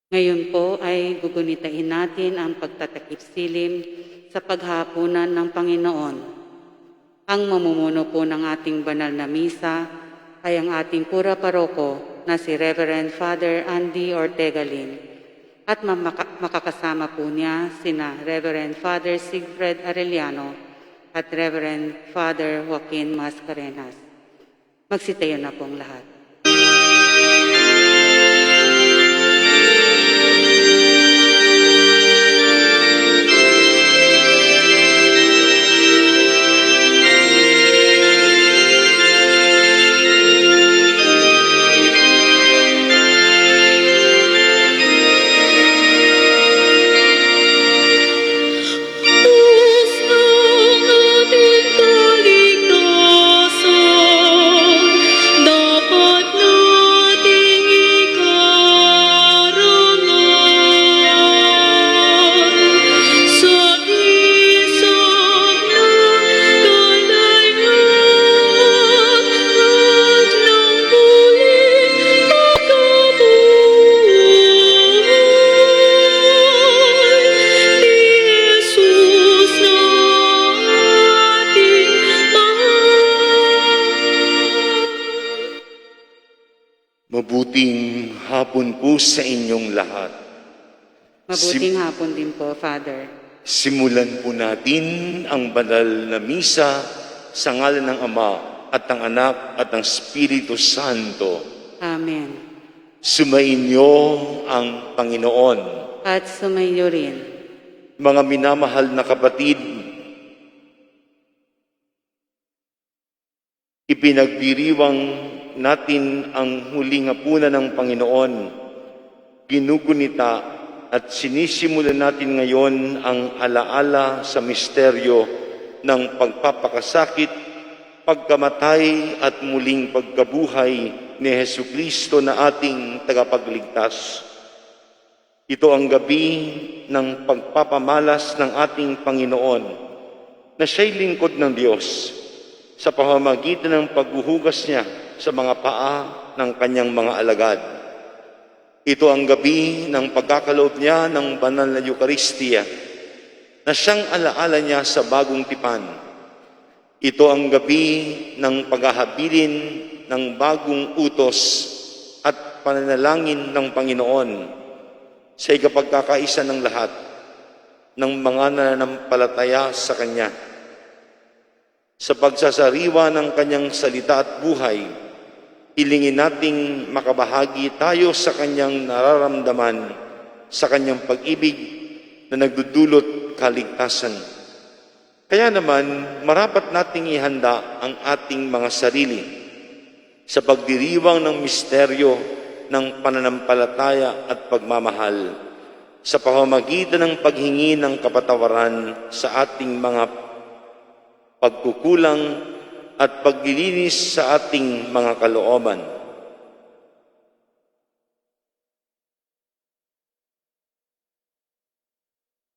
Ngayon po ay gugunitain natin ang pagtatakip silim sa paghahaponan ng Panginoon. Ang mamumuno po ng ating banal na misa ay ang ating pura paroko na si Reverend Father Andy Ortega Lin at makakasama po niya sina Reverend Father Sigfred Arellano at Reverend Father Joaquin Mascarenas. Magsitayo na pong lahat. Mabuting hapon po sa inyong lahat. Mabuting hapon din po, Father. Simulan po natin ang banal na misa sa ngalan ng Ama at ng Anak at ng Espiritu Santo. Amen. Sumainyo ang Panginoon. At sumainyo rin. Mga minamahal na kapatid, ipinagdiriwang natin ang huling hapunan ng Panginoon. Ginugunita at sinisimulan natin ngayon ang alaala sa misteryo ng pagpapakasakit, pagkamatay at muling pagkabuhay ni Hesukristo na ating tagapagligtas. Ito ang gabi ng pagpapamalas ng ating Panginoon na siya'y lingkod ng Diyos sa pamamagitan ng paghuhugas niya sa mga paa ng kanyang mga alagad. Ito ang gabi ng pagkakaloob niya ng banal na Eucharistia na siyang alaala niya sa bagong tipan. Ito ang gabi ng paghahabilin ng bagong utos at pananalangin ng Panginoon sa ikapagkakaisa ng lahat ng mga nananampalataya sa Kanya. Sa pagsasariwa ng Kanyang salita at buhay, hilingin nating makabahagi tayo sa Kanyang nararamdaman, sa Kanyang pag-ibig na nagdudulot kaligtasan. Kaya naman, marapat nating ihanda ang ating mga sarili sa pagdiriwang ng misteryo ng pananampalataya at pagmamahal sa pamamagitan ng paghingi ng kapatawaran sa ating mga pagkukulang at paglilinis sa ating mga kalooban.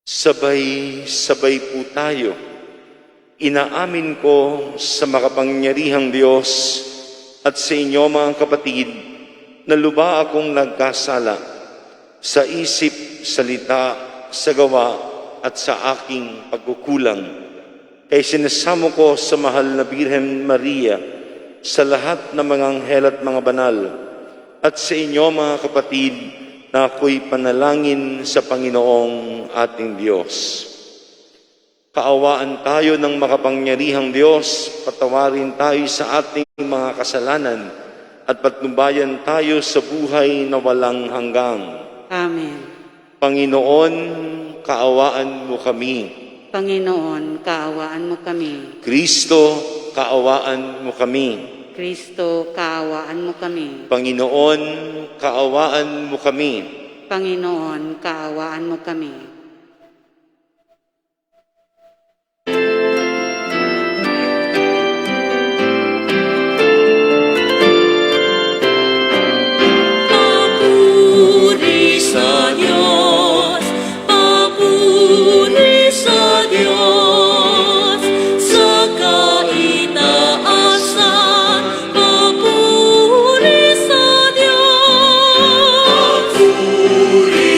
Sabay-sabay po tayo. Inaamin ko sa makapangyarihang Diyos at sa inyo mga kapatid na lubha akong nagkasala sa isip, salita, sa gawa at sa aking pagkukulang. Kaya sinasamo ko sa mahal na Birhen Maria, sa lahat ng mga anghel at mga banal, at sa inyo mga kapatid na ako'y panalangin sa Panginoong ating Diyos. Kaawaan tayo ng makapangyarihang Diyos, patawarin tayo sa ating mga kasalanan, at patnubayan tayo sa buhay na walang hanggang. Amen. Panginoon, kaawaan mo kami. Panginoon, kaawaan mo kami. Kristo, kaawaan mo kami. Kristo, kaawaan mo kami. Panginoon, kaawaan mo kami. Panginoon, kaawaan mo kami. Papuri sa Diyos, papuri sa Diyos, sa kaitaasan, papuri sa Diyos. Papuri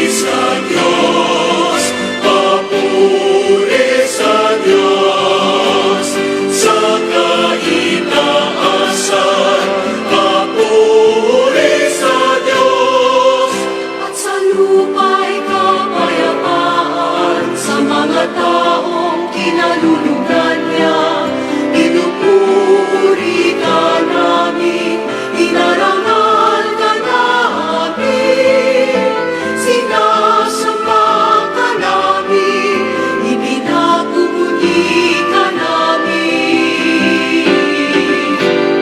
Tagumpay kapayapaan sa mga taong kinalulugdan niya. Pinupuri ka namin, inarangal ka namin, sinasamba ka namin, ipinagpupuri ka namin.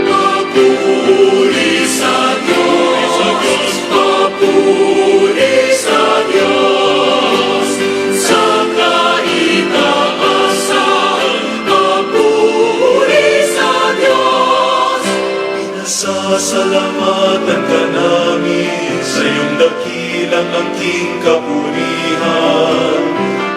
Papuri sa Diyos, papuri sa Diyos, sa kaitaasan, papuri sa Diyos. Pinasasalamatan ka namin sa iyong dakilang angking kapurihan,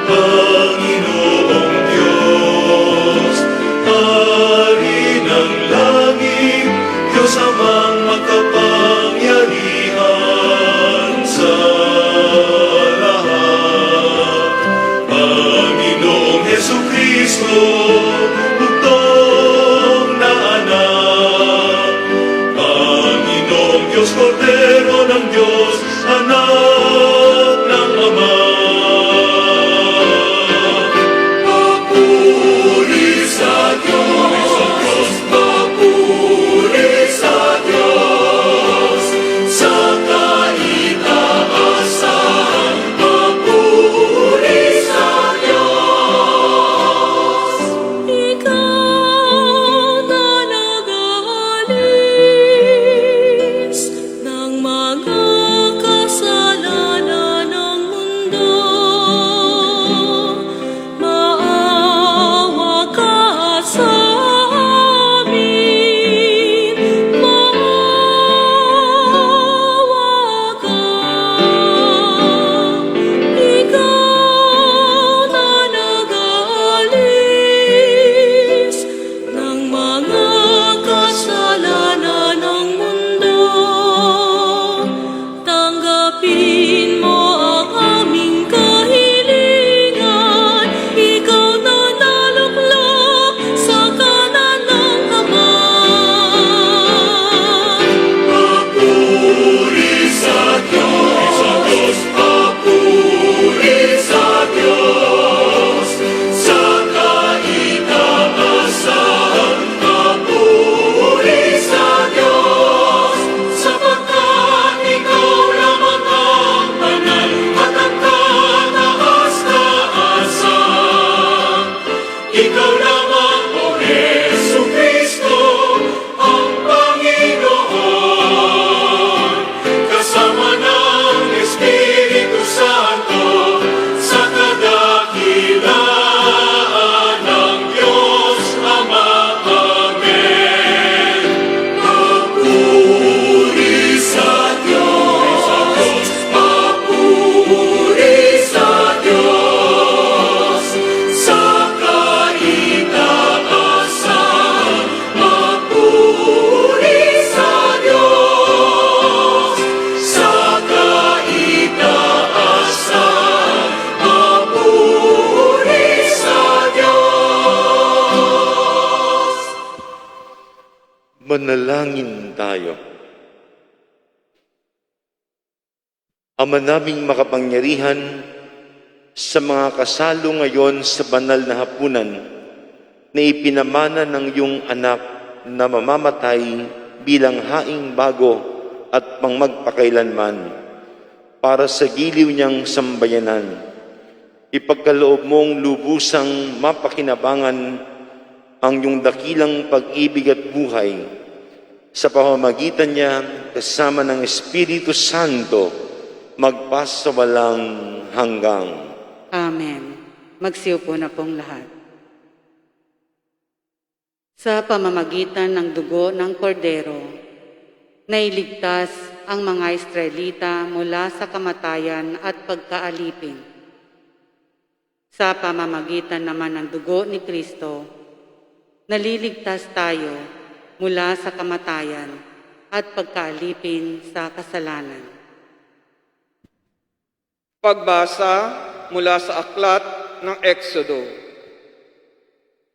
Panginoong Diyos, Hari ng langit, Diyos amang makapangyarihan sa lahat. Panginoong Jesucristo, bugtong na anak, Panginoong Diyos, Kordero ng Diyos, anak ng Ama. Papuri sa Diyos, papuri sa Diyos, sa kaitaasan, papuri sa Diyos. Ikaw na nag-aalis ng mga kasalanan ng mundo, maawa ka sa amin, maawa ka. Ikaw na nag-aalis ng mga kasalanan ng mundo, tanggapin mo ang aming kahilingan. Ikaw na naluklok sa kanan ng Ama. Papuri sa Diyos, papuri sa Diyos, sa kaitaasan, papuri sa Diyos, sapagkat ikaw lamang ang banal at ang kataas-taasan. Ikaw lamang, O Jesucristo, ang Panginoon, kasama ng Espiritu Santo, sa kadakilaan ng Diyos Ama. Amen. Papuri sa Diyos, papuri sa Diyos, sa kaitaasan, papuri sa Diyos, sa kaitaasan, papuri sa Diyos. Manalangin tayo. Ama naming makapangyarihan, sa mga kasalo ngayon sa banal na hapunan na ipinamana ng iyong anak na mamamatay bilang haing bago at pangmagpakailanman para sa giliw niyang sambayanan, ipagkaloob mong lubusang mapakinabangan ang iyong dakilang pag-ibig at buhay sa pamamagitan niya kasama ng Espiritu Santo magpasawalang hanggang. Amen. Magsiupo na pong lahat. Sa pamamagitan ng dugo ng kordero, nailigtas ang mga Israelita mula sa kamatayan at pagkaalipin. Sa pamamagitan naman ng dugo ni Kristo, naliligtas tayo mula sa kamatayan at pagkaalipin sa kasalanan. Pagbasa mula sa aklat ng Exodo.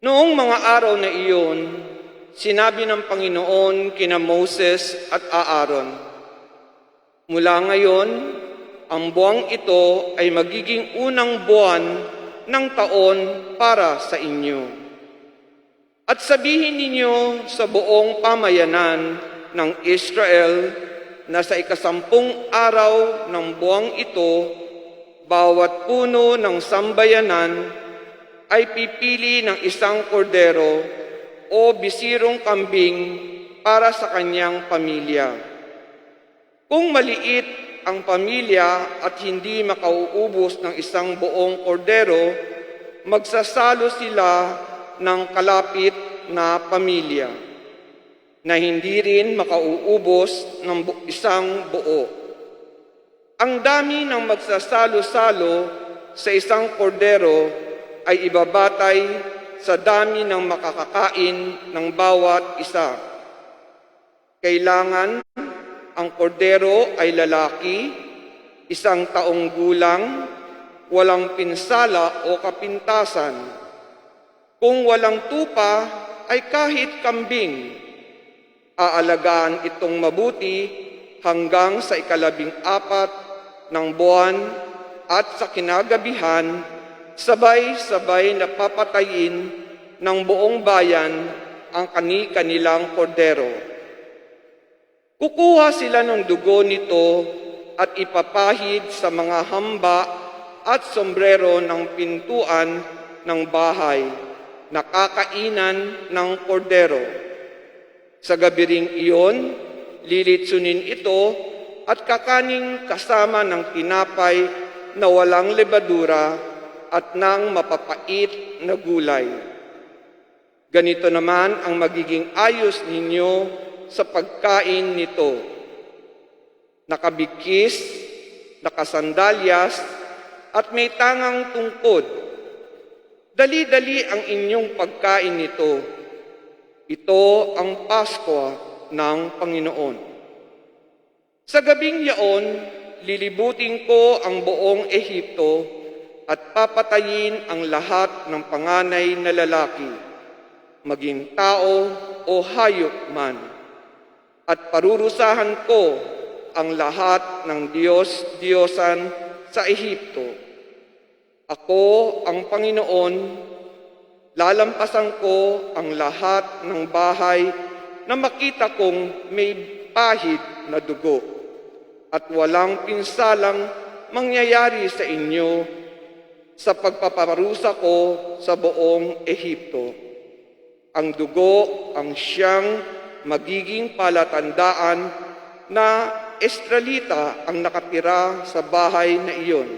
Noong mga araw na iyon, sinabi ng Panginoon kina Moses at Aaron, "Mula ngayon, ang buwang ito ay magiging unang buwan ng taon para sa inyo. At sabihin ninyo sa buong pamayanan ng Israel na sa ikasampung araw ng buwang ito, bawat puno ng sambayanan ay pipili ng isang kordero o bisirong kambing para sa kanyang pamilya. Kung maliit ang pamilya at hindi makauubos ng isang buong kordero, magsasalo sila ng kalapit na pamilya na hindi rin makauubos ng isang buo. Ang dami ng magsasalo-salo sa isang kordero ay ibabatay sa dami ng makakakain ng bawat isa. Kailangan ang kordero ay lalaki, 1 taong gulang, walang pinsala o kapintasan. Kung walang tupa ay kahit kambing. Aalagaan itong mabuti hanggang sa 14 ng buwan at sa kinagabihan, sabay-sabay na papatayin ng buong bayan ang kani-kanilang kordero. Kukuha sila ng dugo nito at ipapahid sa mga hamba at sombrero ng pintuan ng bahay na kakainan ng kordero. Sa gabi ring iyon, lilitsunin ito at kakaning kasama ng tinapay na walang lebadura at ng mapapait na gulay. Ganito naman ang magiging ayos ninyo sa pagkain nito. Nakabikis, nakasandalyas, at may tangang tungkod. Dali-dali ang inyong pagkain nito. Ito ang Pasko ng Panginoon. Sa gabing yaon, lilibutin ko ang buong Ehipto at papatayin ang lahat ng panganay na lalaki, maging tao o hayop man. At parurusahan ko ang lahat ng Diyos-Diyosan sa Ehipto. Ako ang Panginoon, lalampasan ko ang lahat ng bahay na makita kong may pahid na dugo at walang pinsalang mangyayari sa inyo sa pagpaparusa ko sa buong Ehipto. Ang dugo ang siyang magiging palatandaan na Israelita ang nakatira sa bahay na iyon.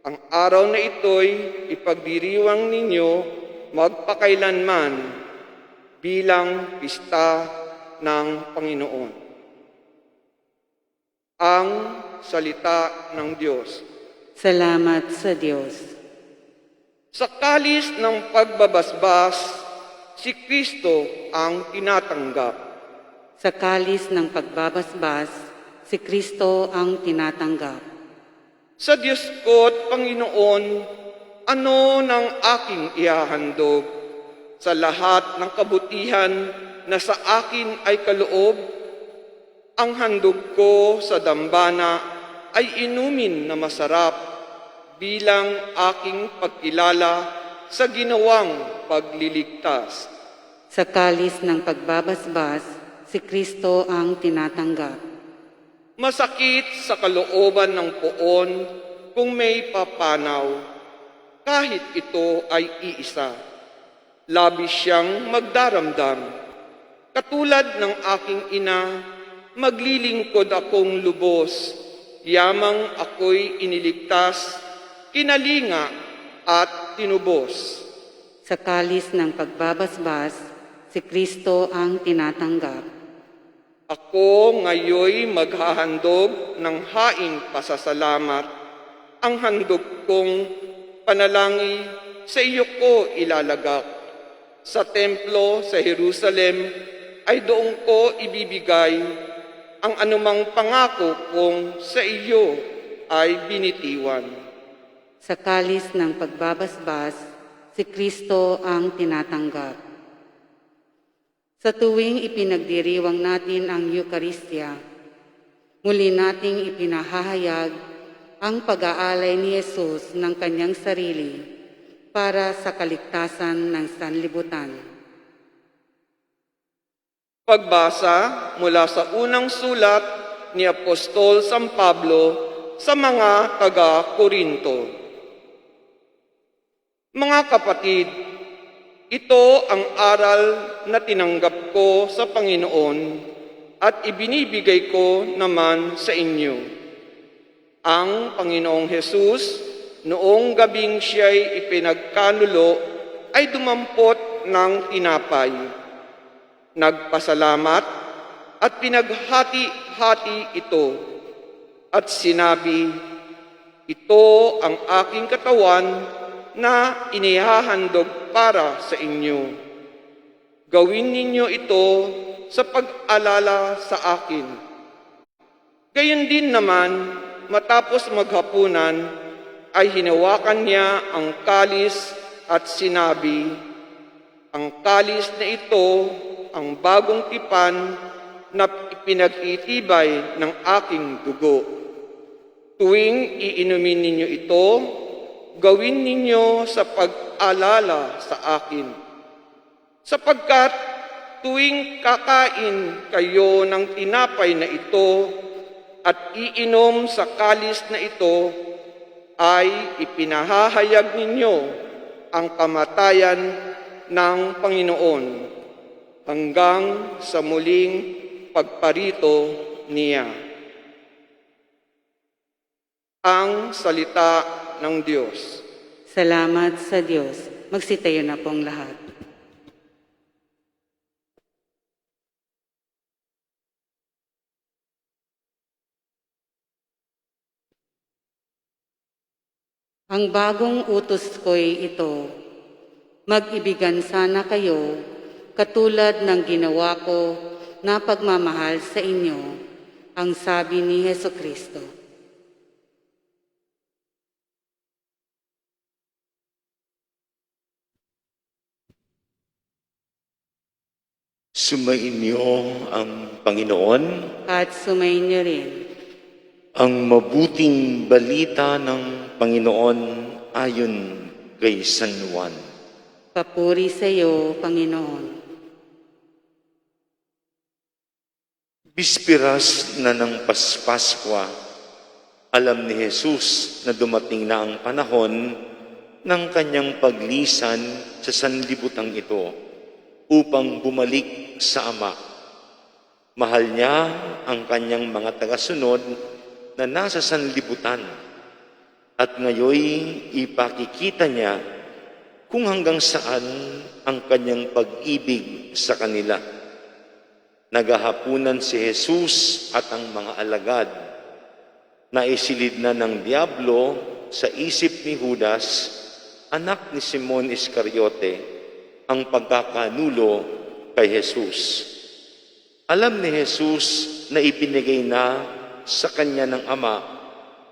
Ang araw na ito'y ipagdiriwang ninyo magpakailanman bilang pista ng Panginoon. Ang salita ng Diyos. Salamat sa Diyos. Sa kalis ng pagbabasbas, si Kristo ang tinatanggap. Sa kalis ng pagbabasbas, si Kristo ang tinatanggap. Sa Diyos ko't Panginoon, ano ng aking ihahandog sa lahat ng kabutihan na sa akin ay kaloob? Ang handog ko sa dambana ay inumin na masarap bilang aking pagkilala sa ginawang pagliligtas. Sa kalis ng pagbabasbas, si Kristo ang tinatanggap. Masakit sa kalooban ng poon kung may papanaw, kahit ito ay iisa. Labis siyang magdaramdam. Katulad ng aking ina, maglilingkod akong lubos, yamang ako'y iniligtas, kinalinga at tinubos. Sa kalis ng pagbabasbas, si Kristo ang tinatanggap. Ako ngayoy maghahandog ng haing pasasalamat. Ang handog kong panalangin sa iyo ko ilalagak. Sa templo sa Jerusalem ay doon ko ibibigay ang anumang pangako kong sa iyo ay binitiwan. Sa kalis ng pagbabasbas, si Kristo ang tinatanggap. Sa tuwing ipinagdiriwang natin ang Eucharistia, muli nating ipinahahayag ang pag-aalay ni Jesus ng kanyang sarili para sa kaligtasan ng sanlibutan. Pagbasa mula sa unang sulat ni Apostol San Pablo sa mga taga-Korinto. Mga kapatid, ito ang aral na tinanggap ko sa Panginoon at ibinibigay ko naman sa inyo. Ang Panginoong Hesus, noong gabing siya'y ipinagkanulo, ay dumampot ng tinapay. Nagpasalamat at pinaghati-hati ito at sinabi, "Ito ang aking katawan na inihahandog para sa inyo. Gawin ninyo ito sa pag-alala sa akin." Gayon din naman, matapos maghapunan, ay hinawakan niya ang kalis at sinabi, "Ang kalis na ito ang bagong tipan na ipinag-itibay ng aking dugo. Tuwing iinumin ninyo ito, gawin ninyo sa pag-alala sa akin. Sapagkat tuwing kakain kayo ng tinapay na ito at iinom sa kalis na ito, ay ipinahahayag ninyo ang kamatayan ng Panginoon hanggang sa muling pagparito niya." Ang salita ng Diyos. Salamat sa Diyos. Magsitayo na pong lahat. Ang bagong utos ko'y ito, mag-ibigan sana kayo katulad ng ginawa ko na pagmamahal sa inyo, ang sabi ni Hesukristo. Sumainyo ang Panginoon, At sumayin niyo rin. ang mabuting balita ng Panginoon ayon kay San Juan. Papuri sa iyo, Panginoon. Bispiras na ng Paskwa, alam ni Jesus na dumating na ang panahon ng kanyang paglisan sa sanlibutang ito upang bumalik sa Ama. Mahal niya ang kanyang mga tagasunod na nasa sanlibutan at ngayoy ipakikita niya kung hanggang saan ang kanyang pag-ibig sa kanila. Naghahapunan si Jesus at ang mga alagad. Naisilid na ng Diablo sa isip ni Judas, anak ni Simon Iscariote, ang pagkakanulo kay Jesus. Alam ni Jesus na ibinigay na sa kanya ng Ama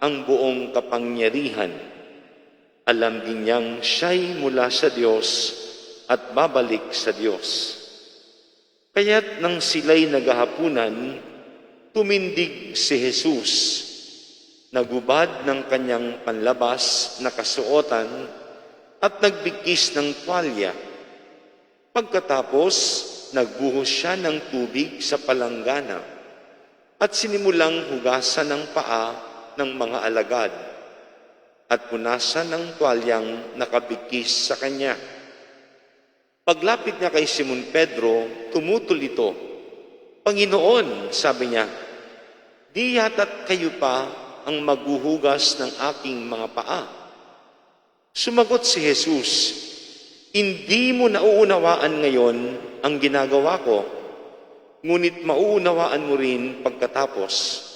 ang buong kapangyarihan. Alam din niyang siya'y mula sa Diyos at babalik sa Diyos. Kaya't nang sila'y naghahapunan, tumindig si Jesus, nagubad ng kanyang panlabas na kasuotan at nagbigkis ng tuwalya. Pagkatapos, nagbuhos siya ng tubig sa palanggana at sinimulang hugasan ng paa ng mga alagad at punasan ng tuwalyang nakabigkis sa kanya. Paglapit niya kay Simon Pedro, tumutol ito. "Panginoon," sabi niya, "di yata't kayo pa ang maghuhugas ng aking mga paa?" Sumagot si Jesus, "Hindi mo nauunawaan ngayon ang ginagawa ko, ngunit mauunawaan mo rin pagkatapos."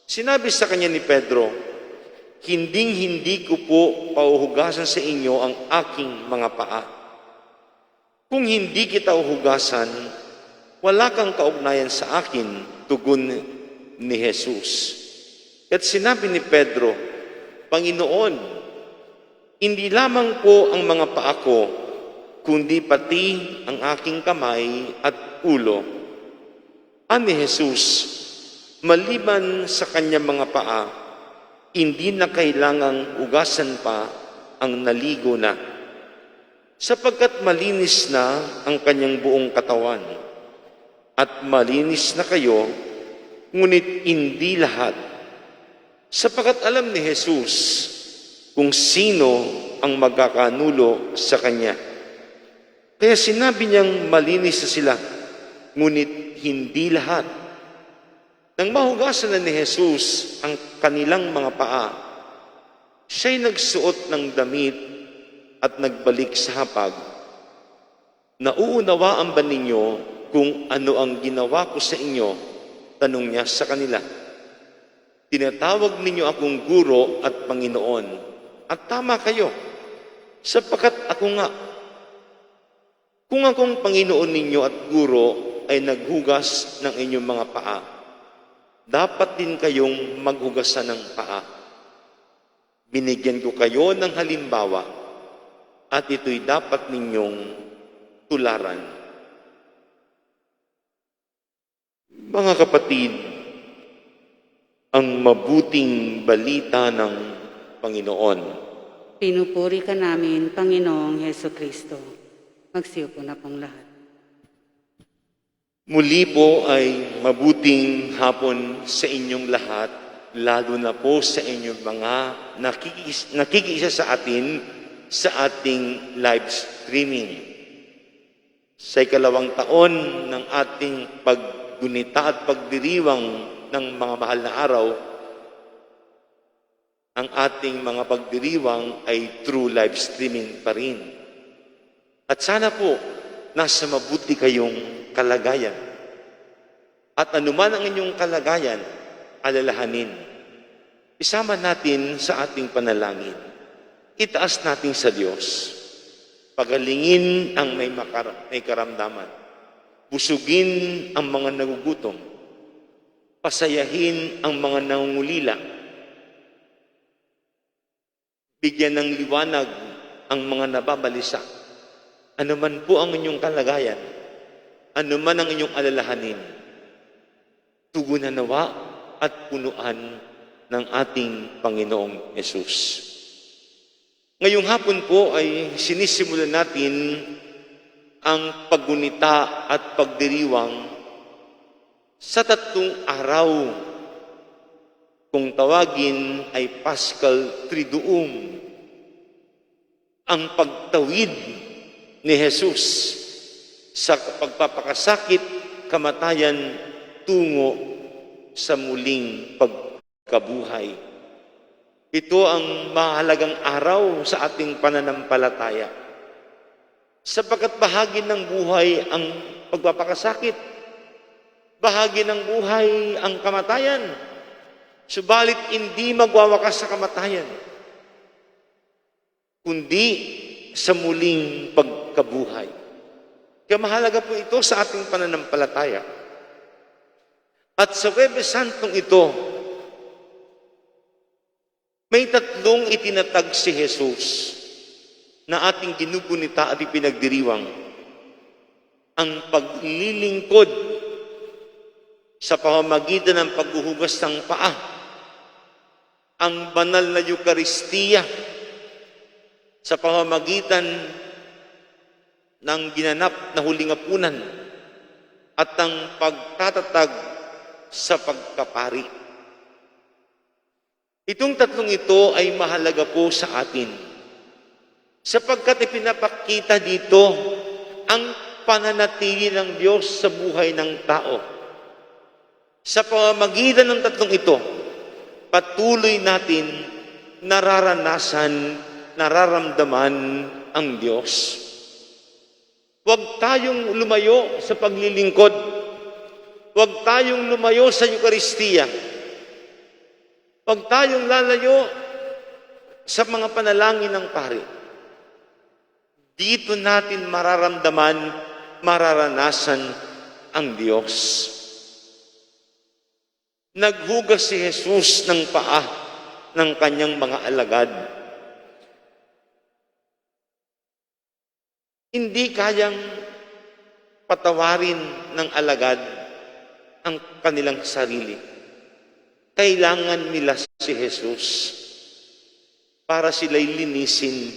Sinabi sa kanya ni Pedro, "Hinding-hindi ko po pauhugasan sa inyo ang aking mga paa. Kung hindi kita uhugasan, wala kang kaugnayan sa akin," tugon ni Jesus. At sinabi ni Pedro, "Panginoon, hindi lamang po ang mga paa ko, kundi pati ang aking kamay at ulo." Ani Jesus, maliban sa kanyang mga paa, hindi na kailangang hugasan pa ang naligo na, sapagkat malinis na ang kanyang buong katawan. At malinis na kayo, ngunit hindi lahat, sapagkat alam ni Jesus kung sino ang magkakanulo sa kanya. Kaya sinabi niyang malinis na sila, ngunit hindi lahat. Nang mahugasan na ni Jesus ang kanilang mga paa, siya'y nagsuot ng damit at nagbalik sa hapag. Nauunawaan ba ninyo kung ano ang ginawa ko sa inyo? Tanong niya sa kanila. Tinatawag ninyo akong guro at Panginoon. At tama kayo, sapagkat ako nga. Kung akong Panginoon ninyo at guro ay naghugas ng inyong mga paa, dapat din kayong maghugasan ng paa. Binigyan ko kayo ng halimbawa at ito'y dapat ninyong tularan. Mga kapatid, ang mabuting balita ng Panginoon. Pinupuri ka namin, Panginoong Heso Kristo. Magsiupo na pong lahat. Muli po ay mabuting hapon sa inyong lahat, lalo na po sa inyong mga nakikiisa sa atin sa ating live streaming. Sa ikalawang taon ng ating paggunita at pagdiriwang ng mga mahal na araw, ang ating mga pagdiriwang ay through live streaming pa rin. At sana po, nasa mabuti kayong kalagayan. At anuman ang inyong kalagayan, alalahanin. Isama natin sa ating panalangin. Itaas natin sa Diyos. Pagalingin ang may karamdaman. Busugin ang mga nagugutom. Pasayahin ang mga nangungulila. Bigyan ng liwanag ang mga nababalisa. Ano man po ang inyong kalagayan, ano man ang inyong alalahanin, tugunan nawa at punuan ng ating Panginoong Yesus. Ngayong hapon po ay sinisimulan natin ang paggunita at pagdiriwang sa 3 araw. Kung tawagin ay Paschal Triduum, ang pagtawid ni Jesus sa pagpapakasakit, kamatayan, tungo sa muling pagkabuhay. Ito ang mahalagang araw sa ating pananampalataya. Sapagkat bahagi ng buhay ang pagpapakasakit, bahagi ng buhay ang kamatayan. Subalit hindi magwawakas sa kamatayan, kundi sa muling pagkabuhay. Kaya mahalaga po ito sa ating pananampalataya. At sa Huwebes Santong ito, may 3 itinatag si Jesus na ating ginugunita at ipinagdiriwang. Ang paglilingkod sa pamamagitan ng paghuhugas ng paa, ang banal na Eucharistia sa pamamagitan ng ginanap na huling hapunan, at ang pagtatatag sa pagkapari. Itong 3 ito ay mahalaga po sa atin, sapagkat ipinapakita dito ang pananatili ng Diyos sa buhay ng tao. Sa pamamagitan ng 3 ito, patuloy natin nararamdaman ang Diyos. Huwag tayong lumayo sa paglilingkod. Huwag tayong lumayo sa Eucharistia. Huwag tayong lalayo sa mga panalangin ng pari. Dito natin mararanasan ang Diyos. Naghugas si Jesus ng paa ng kanyang mga alagad. Hindi kayang patawarin ng alagad ang kanilang sarili. Kailangan nila si Jesus para sila'y linisin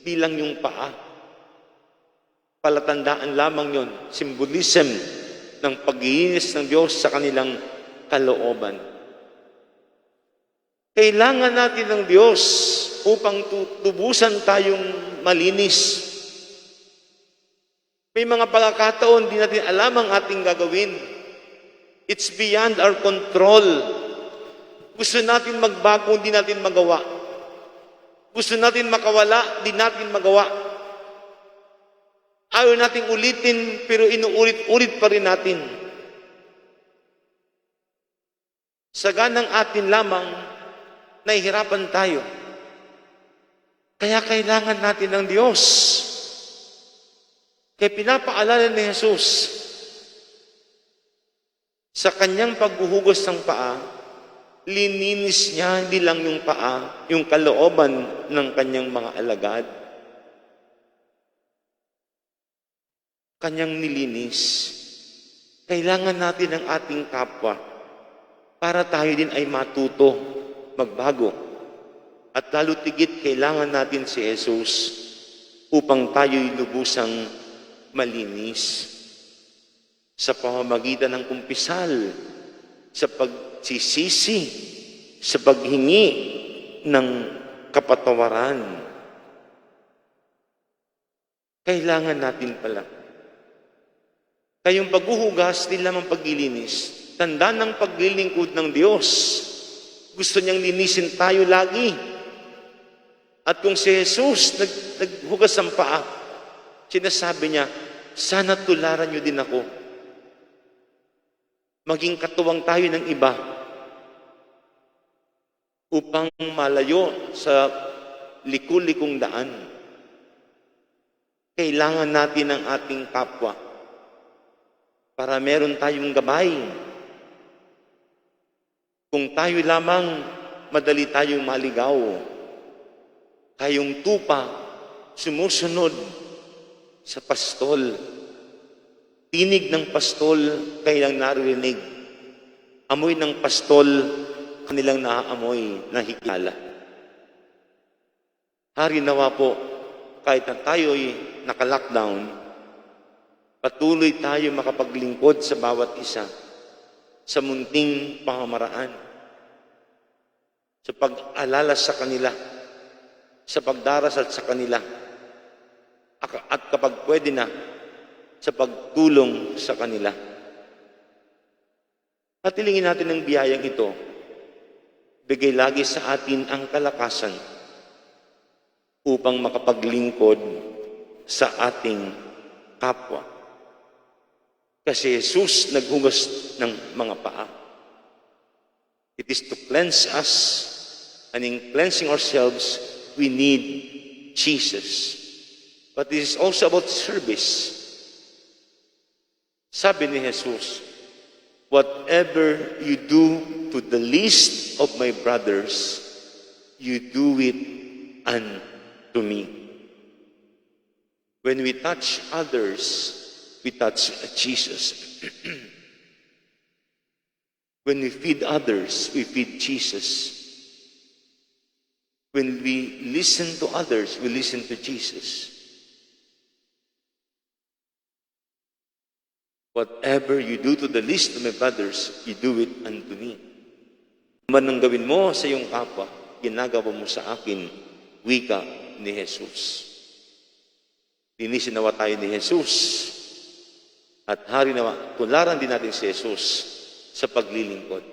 bilang yung paa. Palatandaan lamang yon, symbolism ng paglinis ng Diyos sa kanilang kalooban. Kailangan natin ng Diyos upang tubusan tayong malinis. May mga pagkakataon di natin alam ang ating gagawin. It's beyond our control. Gusto natin magbago, hindi natin magawa. Gusto natin makawala, di natin magawa. Ayaw nating ulitin, pero inuulit-ulit pa rin natin. Sa ganang atin lamang, nahihirapan tayo. Kaya kailangan natin ng Diyos. Kaya pinapaalala ni Jesus, sa kanyang paghuhugos ng paa, lininis niya hindi lang yung paa, yung kalooban ng kanyang mga alagad. Kanyang nilinis. Kailangan natin ng ating kapwa para tayo din ay matuto, magbago. At lalo tigit, kailangan natin si Jesus upang tayo'y lubusang malinis sa pamamagitan ng kumpisal, sa pagsisisi, sa paghingi ng kapatawaran. Kailangan natin pala. Kayong paghuhugas, di lamang paglilinis. Tanda ng paglilingkod ng Diyos. Gusto niyang linisin tayo lagi. At kung si Jesus naghugas ng paa, sinasabi niya, sana tularan niyo din ako. Maging katuwang tayo ng iba upang malayo sa liku-likong daan. Kailangan natin ng ating kapwa para meron tayong gabay. Kung tayo lamang, madali tayong maligaw. Tayong tupa, sumusunod sa pastol. Tinig ng pastol, kailang naririnig. Amoy ng pastol, kanilang naaamoy, nahikala. Hari nawa po, kahit na tayo'y naka-lockdown, patuloy tayo makapaglingkod sa bawat isa sa munting pamamaraan, sa pag-alala sa kanila, sa pagdarasal sa kanila, at kapag pwede na, sa pagtulong sa kanila. Patilingin natin ang biyayang ito. Bigay lagi sa atin ang kalakasan upang makapaglingkod sa ating kapwa. Kasi Jesus naghugas ng mga paa. It is to cleanse us, and in cleansing ourselves, we need Jesus. But it is also about service. Sabi ni Jesus, whatever you do to the least of my brothers, you do it unto me. When we touch others, we touch Jesus. When we feed others, we feed Jesus. When we listen to others, we listen to Jesus. Whatever you do to the least of my brothers, you do it unto me. Man ang gawin mo sa iyong kapwa, ginagawa mo sa akin, wika ni Jesus. Linisin nawa tayo ni Jesus. At hari nawa, tularan din natin si Jesus sa paglilingkod.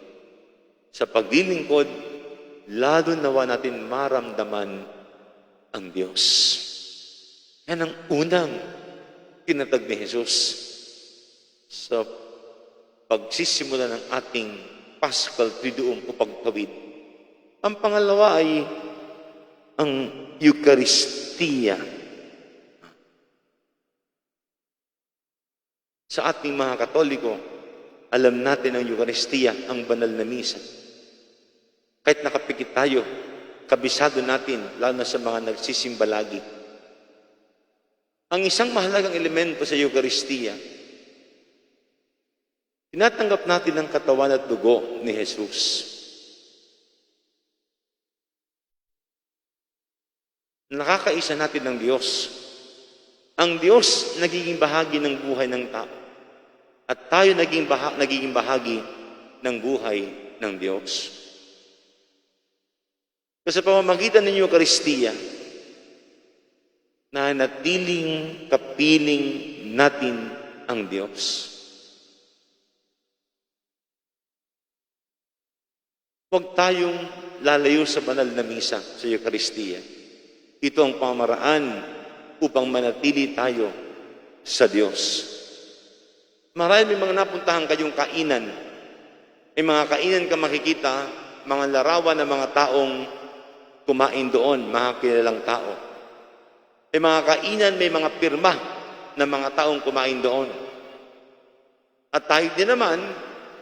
Sa paglilingkod, lalo nawa natin maramdaman ang Diyos. Yan ang unang tinatag ni Jesus sa pagsisimula ng ating Paschal Triduum o pagtawid. Ang pangalawa ay ang Eucharistia. Sa ating mga Katoliko, alam natin ang Eucharistia, ang banal na misa. Kahit nakapikit tayo, kabisado natin, lalo na sa mga nagsisimba lagi. Ang isang mahalagang elemento sa Eucharistia, tinatanggap natin ang katawan at dugo ni Jesus. Nakakaisa natin ng Diyos. Ang Diyos nagiging bahagi ng buhay ng tao. At tayo nagiging bahagi ng buhay ng Diyos. Sa pamamagitan ng Eucharistia, na natiling kapiling natin ang Diyos. Huwag tayong lalayo sa banal na misa sa Eucharistia. Ito ang pamaraan upang manatili tayo sa Diyos. Marami mga napuntahan kayong kainan. May mga kainan ka makikita, mga larawan ng mga taong kumain doon, mga kilalang tao. May mga kainan, may mga pirma ng mga taong kumain doon. At tayo din naman,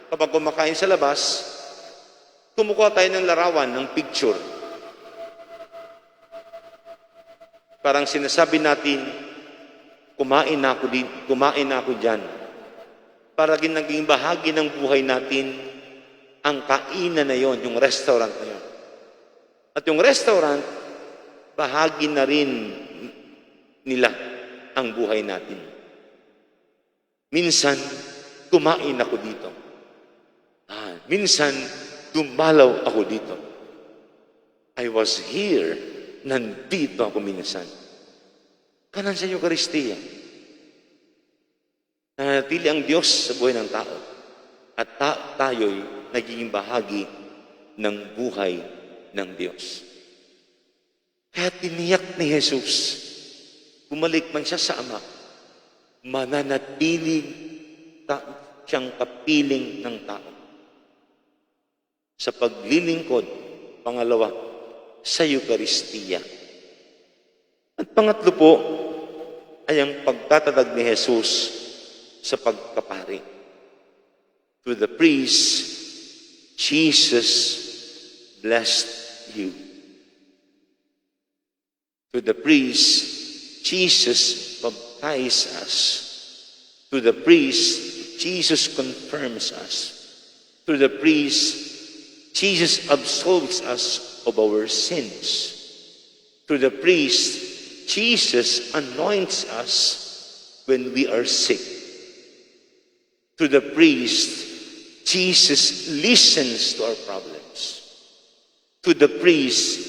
kapag kumakain sa labas, kumukuha tayo ng larawan, ng picture. Parang sinasabi natin, kumain na ako dyan. Para naging bahagi ng buhay natin, ang kainan na yon, yung restaurant na yon. At yung restaurant, bahagi na rin nila ang buhay natin. Minsan, kumain ako dito. Minsan, dumalaw ako dito. I was here. Nandito ako minsan. Kanan sa Eucharistia. Nanatili ang Diyos sa buhay ng tao. At tayo'y nagiging bahagi ng buhay ng Diyos. Kaya tiniyak ni Jesus, bumalik man siya sa Ama, mananatili siyang kapiling ng tao. Sa paglilingkod, pangalawa, sa Eucharistia. At pangatlo po, ay ang pagtatatag ni Jesus sa pagkapari. Through the priest, Jesus blessed you. Through the priest, Jesus baptized us. Through the priest, Jesus confirms us. Through the priest, Jesus absolves us of our sins. Through the priest, Jesus anoints us when we are sick. Through the priest, Jesus listens to our problems. Through the priest,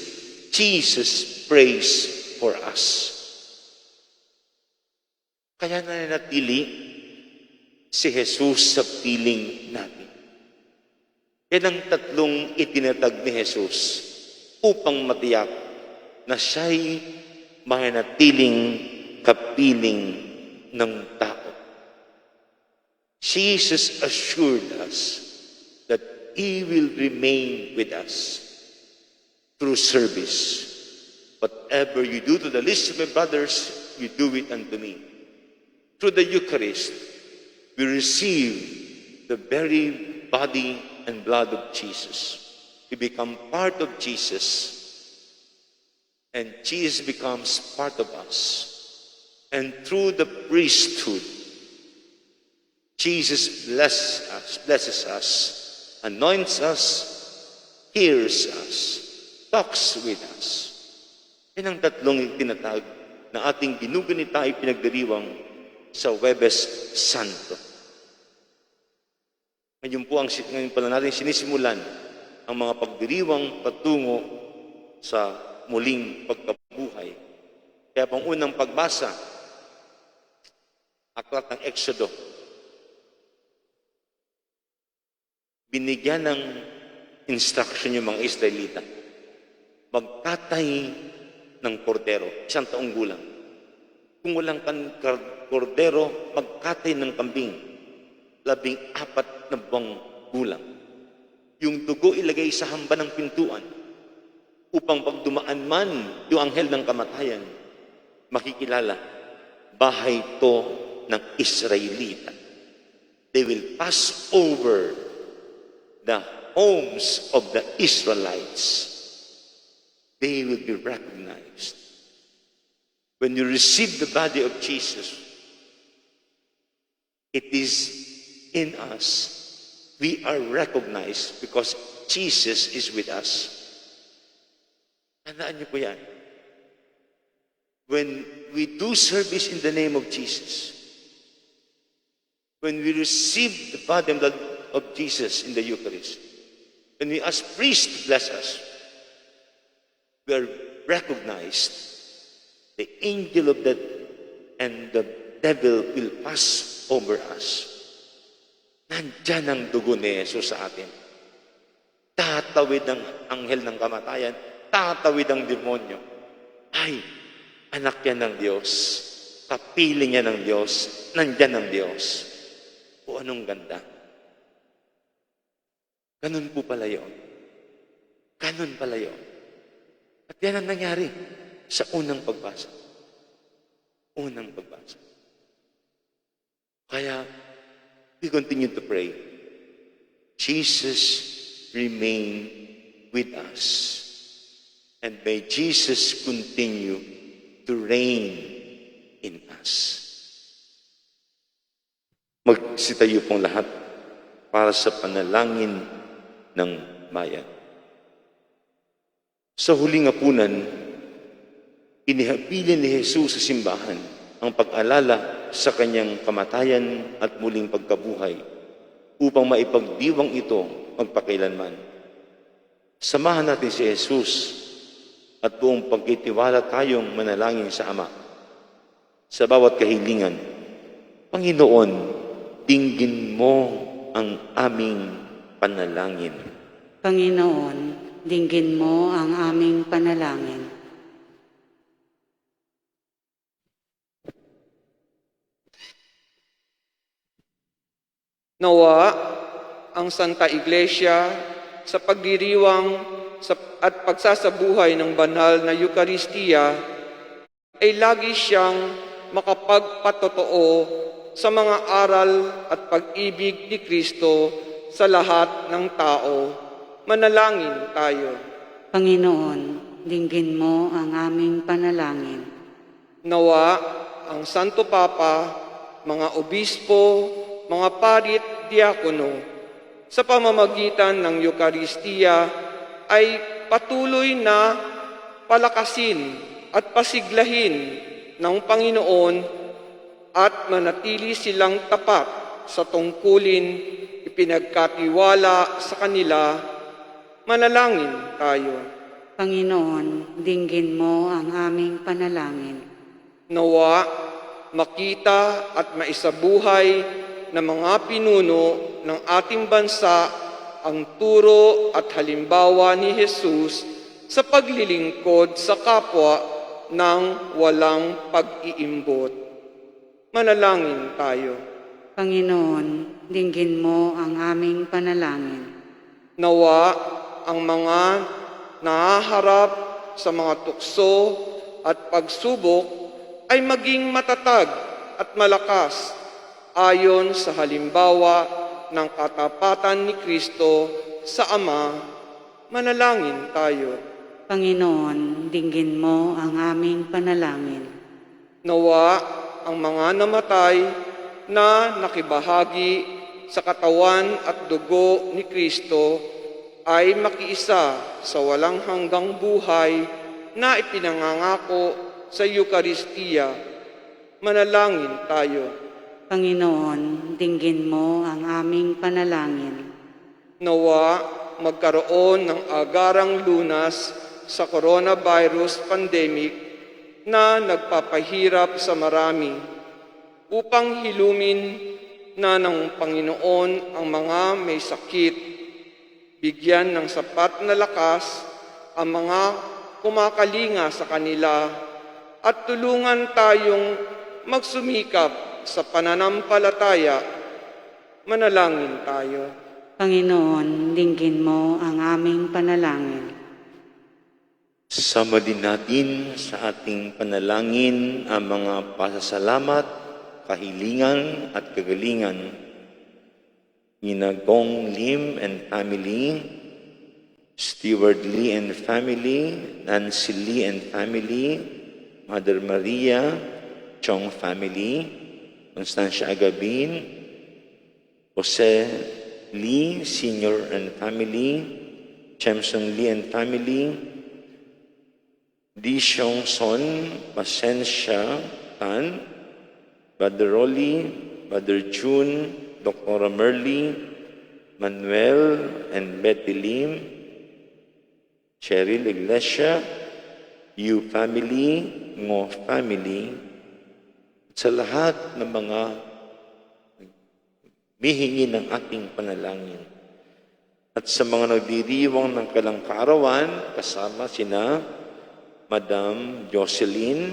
Jesus prays for us. Kaya nananatili si Jesus sa piling natin. Yan ang tatlong itinatag ni Jesus upang matiyak na siya'y mananatiling kapiling ng tao. Jesus assured us that He will remain with us through service. Whatever you do to the least of my brothers, you do it unto me. Through the Eucharist, we receive the very body and blood of Jesus. We become part of Jesus, and Jesus becomes part of us. And through the priesthood, Jesus blesses us, anoints us, hears us, talks with us. Yan ang tatlong tinatag na ating ginugunita ay pinagdiriwang sa Huwebes Santo. Ngayon pala natin sinisimulan ang mga pagdiriwang patungo sa muling pagkabuhay. Kaya pang unang pagbasa, aklat ng Exodo, binigyan ng instruction yung mga Israelita. Magkatay ng kordero, 1 taong gulang. Kung walang kordero, magkatay ng kambing, 14 na buwang gulang. Yung dugo ilagay sa hamba ng pintuan upang pag dumaan man yung anghel ng kamatayan, makikilala, bahay to ng Israelita. They will pass over the homes of the Israelites. They will be recognized. When you receive the body of Jesus, it is in us. We are recognized because Jesus is with us. Tandaan niyo po yan. when we do service in the name of Jesus, when we receive the body and blood of Jesus in the Eucharist, when we ask priest to bless us, we are recognized. The angel of death and the devil will pass over us. Nandyan ang dugo ni Jesus sa atin. Tatawid ang anghel ng kamatayan, tatawid ang demonyo. Ay, anak yan ng Diyos. Kapiling niya ng Diyos. Nandyan ang Diyos. O anong ganda. Ganun po pala yun. Ganun pala yun. At yan ang nangyari sa unang pagbasa. Unang pagbasa. Kaya, we continue to pray. Jesus remain with us. And may Jesus continue to reign in us. Magsitayo pong lahat para sa panalangin ng bayan. Sa huling hapunan, inihabilin ni Jesus sa simbahan ang pag-alala sa kanyang kamatayan at muling pagkabuhay upang maipagdiwang ito magpakailanman. Samahan natin si Jesus at buong pagkitiwala tayong manalangin sa Ama. Sa bawat kahilingan, Panginoon, dinggin mo ang aming panalangin. Panginoon, dinggin mo ang aming panalangin. Nawa ang Santa Iglesia sa pagdiriwang at pagsasabuhay ng banal na Eukaristiya ay lagi siyang makapagpatotoo sa mga aral at pag-ibig ni Kristo sa lahat ng tao. Manalangin tayo. Panginoon, dinggin mo ang aming panalangin. Nawa ang Santo Papa, mga obispo, mga parit, diakono, sa pamamagitan ng Eukaristiya ay patuloy na palakasin at pasiglahin ng Panginoon at manatili silang tapat sa tungkulin ipinagkatiwala sa kanila. Manalangin tayo. Panginoon, dinggin mo ang aming panalangin. Nawa makita at maisabuhay ng mga pinuno ng ating bansa ang turo at halimbawa ni Jesus sa paglilingkod sa kapwa ng walang pag-iimbot. Manalangin tayo. Panginoon, dinggin mo ang aming panalangin. Nawa ang mga nahaharap sa mga tukso at pagsubok ay maging matatag at malakas ayon sa halimbawa ng katapatan ni Kristo sa Ama. Manalangin tayo. Panginoon, dinggin mo ang aming panalangin. Nawa ang mga namatay na nakibahagi sa katawan at dugo ni Kristo ay makiisa sa walang hanggang buhay na ipinangangako sa Eukaristiya. Manalangin tayo. Panginoon, dinggin mo ang aming panalangin. Nawa magkaroon ng agarang lunas sa coronavirus pandemic na nagpapahirap sa marami upang hilumin na ng Panginoon ang mga may sakit, bigyan ng sapat na lakas ang mga kumakalinga sa kanila at tulungan tayong magsumikap sa pananampalataya. Manalangin tayo. Panginoon, dinggin mo ang aming panalangin. Sama din natin sa ating panalangin ang mga pasasalamat, kahilingan at kagalingan ni Gong Lim and family, Stewart Lee and family, Nancy Lee and family, Mother Maria, Chong family, Constancia Agabin, Jose Lee Sr. and family, Chemson Lee and family, Di Xiong Son, Pasensya Tan, Brother Rolly, Brother June, Dr. Merly, Manuel and Betty Lim, Cheryl Iglesia, Yu family, Ngo family, at sa lahat ng mga mihingi ng ating panalangin. At sa mga nagdiriwang ng kalangkaarawan, kasama sina Madam Jocelyn,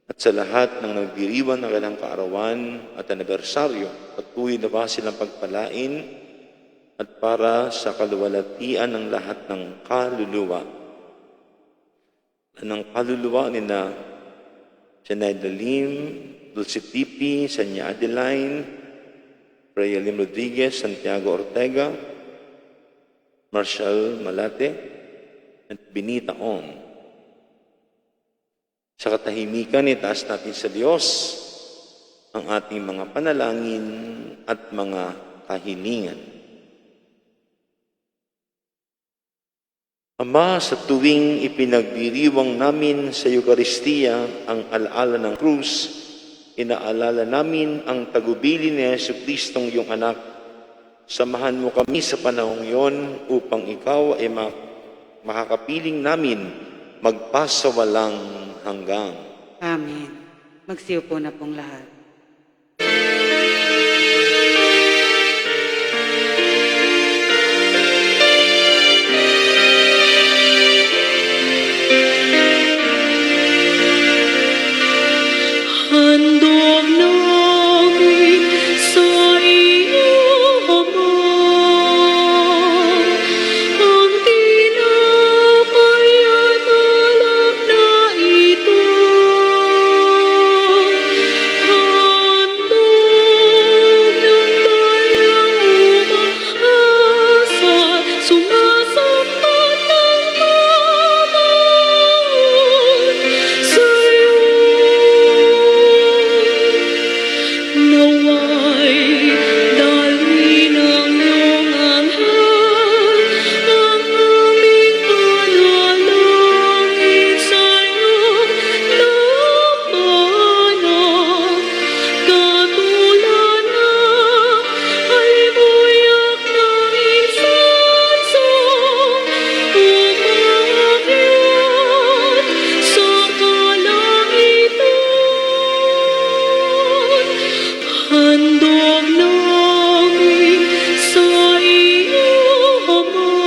at sa lahat ng nagdiriwang ng kalangkaarawan at anibersaryo, patuloy na ba silang pagpalain at para sa kaluwalhatian ng lahat ng kaluluwa. Ng kaluluwa ni na Janay Dalim, Dulce Tipi, Sanya Adeline, Freya Lim Rodriguez, Santiago Ortega, Marshall Malate, at Benita Ong. Sa katahimikan, itaas natin sa Diyos ang ating mga panalangin at mga kahilingan. Ama, sa tuwing ipinagdiriwang namin sa Eucharistia ang alaala ng krus, inaalala namin ang tagubili ni Jesucristong iyong anak. Samahan mo kami sa panahong iyon upang ikaw ay makakapiling namin magpasawalang hanggang. Amen. Magsiupo na pong lahat. Handog namin sa iyo, Ama, ang tinapay at alak na ito. Handog ng bayang umaasal, sumasambot ng pamahal sa'yo. Naway dalhin ang iyong anghel, ang aming panalangin sa'yo labanan. Katulad ng halimuyak ng insenso, umakyat sa kalangitan. Handog namin sa iyo, Ama,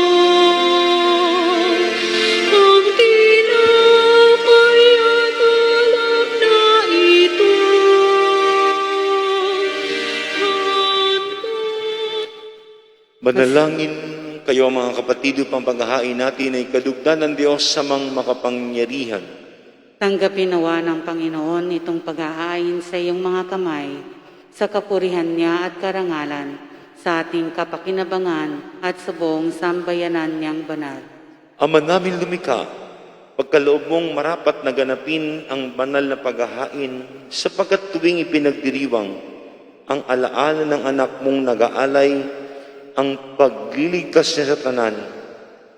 ang tinapay at alak na ito. Manalangin kayo mga kapatid upang paghahain natin ay kadugdan ng Diyos sa mga makapangyarihan. Tanggapin nawa ng Panginoon itong paghahain sa iyong mga kamay, sa kapurihan niya at karangalan, sa ating kapakinabangan at sa buong sambayanan niyang banal. Ama namin lumikha, pagkaloob mong marapat na ganapin ang banal na paghahain sapagkat tuwing ipinagdiriwang ang alaala ng anak mong nag-aalay, ang pagliligtas niya sa tanan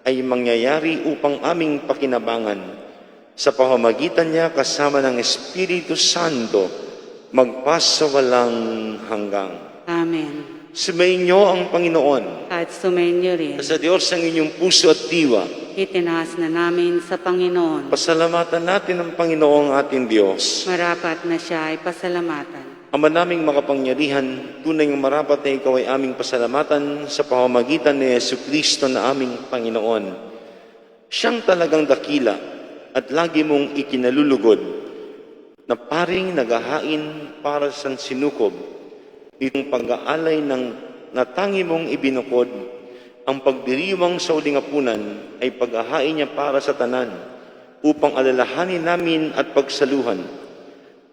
ay mangyayari upang aming pakinabangan. Sa pamamagitan niya kasama ng Espiritu Santo, magpasawalang hanggang. Amen. Sumainyo ang Panginoon. At sumainyo rin, Sa Diyos ang inyong puso at diwa. itinaas na namin sa Panginoon. Pasalamatan natin ang Panginoong ating Diyos. Marapat na siya ay pasalamatan. Ama naming makapangyarihan, tunay ng marapat na ikaw ay aming pasalamatan sa pamamagitan ni Jesucristo na aming Panginoon. Siyang talagang dakila at lagi mong ikinalulugod na paring naghahain para sa sinukob. Itong pag-aalay ng natangi mong ibinukod, ang pagdiriwang sa uling apunan ay pag-ahain niya para sa tanan, upang alalahanin namin at pagsaluhan.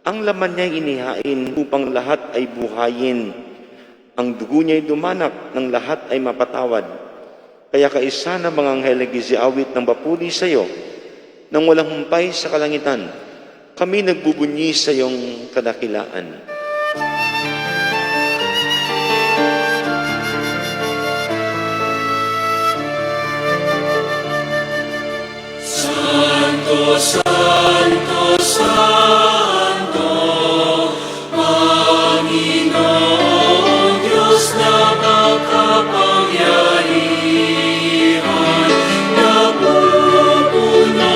Ang laman niya inihain upang lahat ay buhayin. Ang dugo niya ay dumanak ng lahat ay mapatawad. Kaya kaisa na mga anghel nagsiawit ng papuri sa iyo, nang walang humpay sa kalangitan, kami nagbubunyi sa iyong kadakilaan. Santo Santo, Santo, Panginoong Diyos na makapangyarihan, napupuno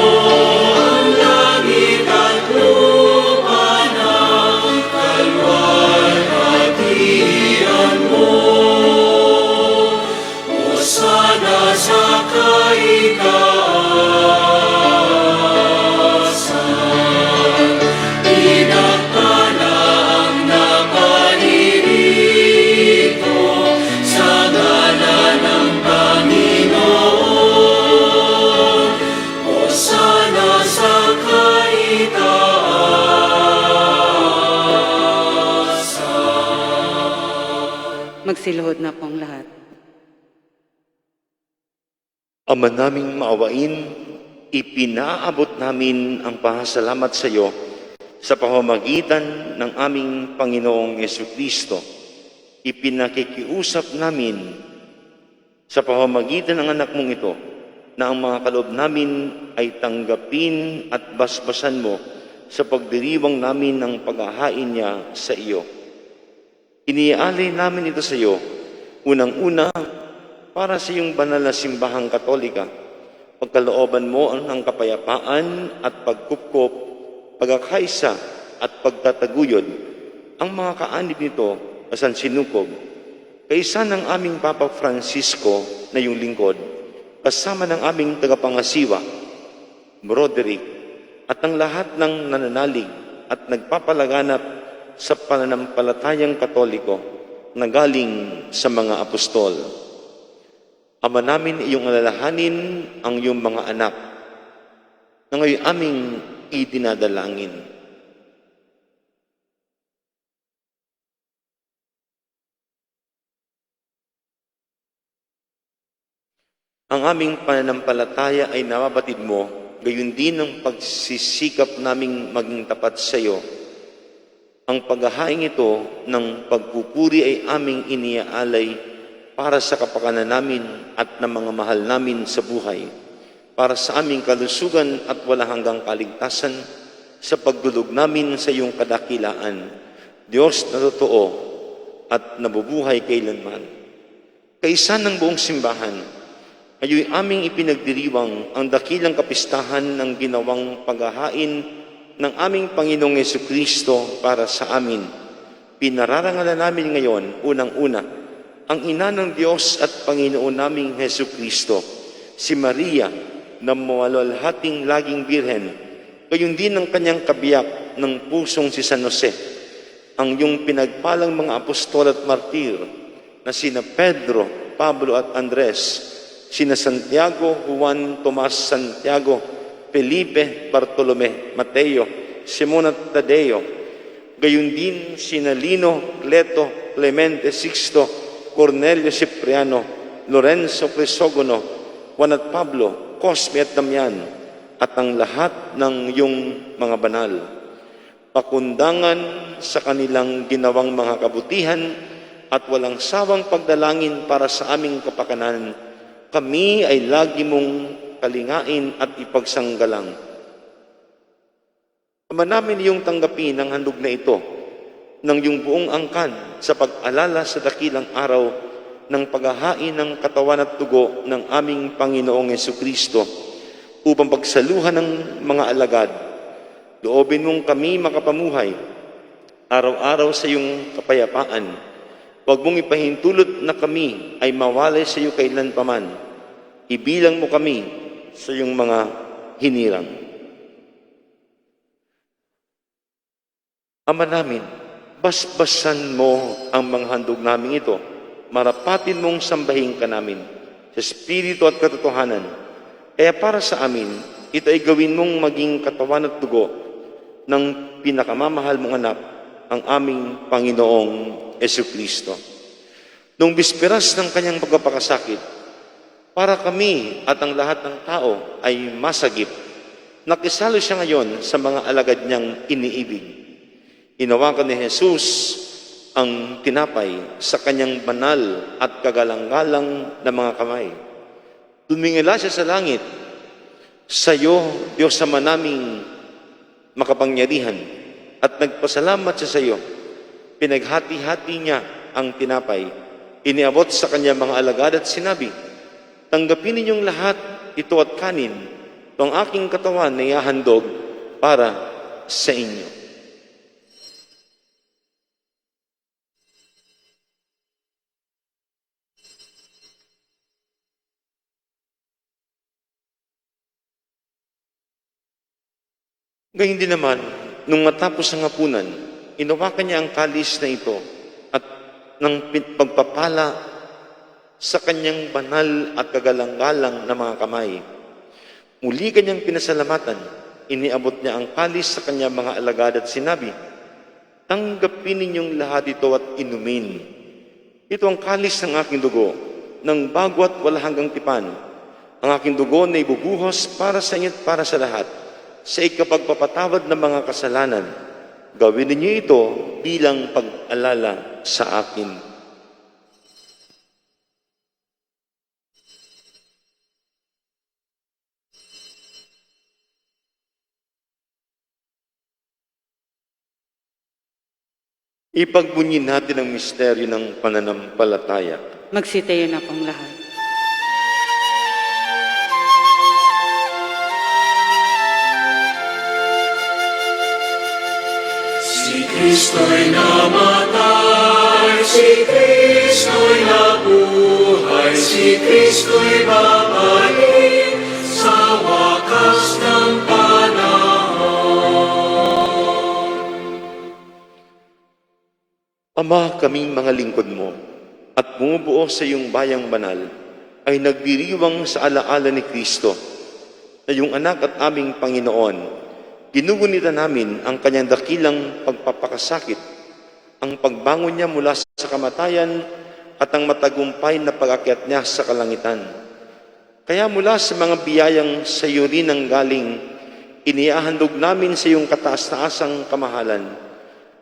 ang langit at lupa ng kalwalhatian mo. Hosana sa kaitaasan, pinagpala ang naparirito sa ngalan ng Panginoon. Hosana sa kaitaasan. Magsiluhod na pong lahat. Ama naming maawain, ipinaabot namin ang pasasalamat sa iyo sa pamamagitan ng aming Panginoong Yesukristo. Ipinakikiusap namin sa pamamagitan ng anak mong ito na ang mga kaloob namin ay tanggapin at basbasan mo sa pagdiriwang namin ng paghahain niya sa iyo. Iniaalay namin ito sa iyo, unang-una, para sa iyong banal na simbahang Katolika, pagkalooban mo ang kapayapaan at pagkupkop, pagkakaisa at pagtataguyod, ang mga kaanib nito asan sinukob, kaisa ng aming Papa Francisco na iyong lingkod, kasama ng aming tagapangasiwa, Broderick, at ang lahat ng nananalig at nagpapalaganap sa pananampalatayang Katoliko na galing sa mga apostol. Ama namin, iyong alalahanin ang iyong mga anak na ngayon aming idinadalangin. Ang aming pananampalataya ay nababatid mo, gayon din ang pagsisikap naming maging tapat sa iyo. Ang paghahaing ito ng pagpupuri ay aming iniaalay para sa kapakanan namin at ng mga mahal namin sa buhay, para sa aming kalusugan at walang hanggang kaligtasan, sa pagdulog namin sa iyong kadakilaan, Diyos na totoo at nabubuhay kailanman. Kaisa ng buong simbahan, ayo'y aming ipinagdiriwang ang dakilang kapistahan ng ginawang paghahain ng aming Panginoong Yesukristo para sa amin. Pinararangalan namin ngayon, unang-una, ang ina ng Diyos at Panginoon naming Hesukristo, si Maria na mawalalhating laging birhen, gayon din ang kanyang kabiyak ng pusong si San Jose, ang iyong pinagpalang mga apostol at martir na sina Pedro, Pablo at Andres, sina Santiago, Juan, Tomas, Santiago, Felipe, Bartolome, Mateo, Simon at Tadeo, gayon din sina Lino, Cleto, Clemente, Sixto, Cornelio Cipriano, Lorenzo Crisogono, Juan at Pablo, Cosme at Damian, at ang lahat ng iyong mga banal. Pakundangan sa kanilang ginawang mga kabutihan at walang sawang pagdalangin para sa aming kapakanan, kami ay lagi mong kalingain at ipagsanggalang. Ama namin iyong tanggapin ang handog na ito ng iyong buong angkan sa pag-alala sa dakilang araw ng paghahain ng katawan at dugo ng aming Panginoong Yesukristo upang pagsaluhan ng mga alagad. Loobin mong kami makapamuhay araw-araw sa iyong kapayapaan. Huwag mong ipahintulot na kami ay mawalay sa iyo kailanpaman. Ibilang mo kami sa iyong mga hinirang. Ama namin, basbasan mo ang mga handog namin ito. Marapatin mong sambahin ka namin sa espiritu at katotohanan. Kaya para sa amin, ito ay gawin mong maging katawan at dugo ng pinakamamahal mong anak, ang aming Panginoong Yesukristo. Noong bisperas ng kanyang pagpapakasakit, para kami at ang lahat ng tao ay masagip, nakisalo siya ngayon sa mga alagad niyang iniibig. Hinawakan ni Jesus ang tinapay sa kanyang banal at kagalang-galang na mga kamay. Tumingala siya sa langit Sa iyo, Diyos Ama naming makapangyarihan, at nagpasalamat siya sa iyo. Pinaghati-hati niya ang tinapay, iniabot sa kanya mga alagad at sinabi, "Tanggapin ninyong lahat ito at kanin, ito ang aking katawan na ihahandog para sa inyo." Gayun din naman, nung matapos ang hapunan, inawakan niya ang kalis na ito at ng pagpapala sa kanyang banal at kagalang-galang na mga kamay. Muli kanyang pinasalamatan, iniabot niya ang kalis sa kanyang mga alagad at sinabi, "Tanggapin ninyong lahat ito at inumin. Ito ang kalis ng aking dugo, ng bago at wala hanggang tipan. Ang aking dugo na ibubuhos para sa inyo at para sa lahat, sa ikapagpapatawad ng mga kasalanan. Gawin ninyo ito bilang pag-alala sa akin." Ipagbunyin natin ang misteryo ng pananampalataya. Magsitayo na pong lahat. Si Kristo'y namatay, si Kristo'y nabuhay, si Kristo'y babalik sa wakas ng panahon. Ama, kaming mga lingkod mo at bumubuo sa iyong bayang banal ay nagdiriwang sa alaala ni Kristo na iyong anak at aming Panginoon. Ginugunita namin ang kanyang dakilang pagpapakasakit, ang pagbangon niya mula sa kamatayan at ang matagumpay na pag-akyat niya sa kalangitan. Kaya mula sa mga biyayang sa iyo rin ang galing, inihahandog namin sa iyong kataas-taasang kamahalan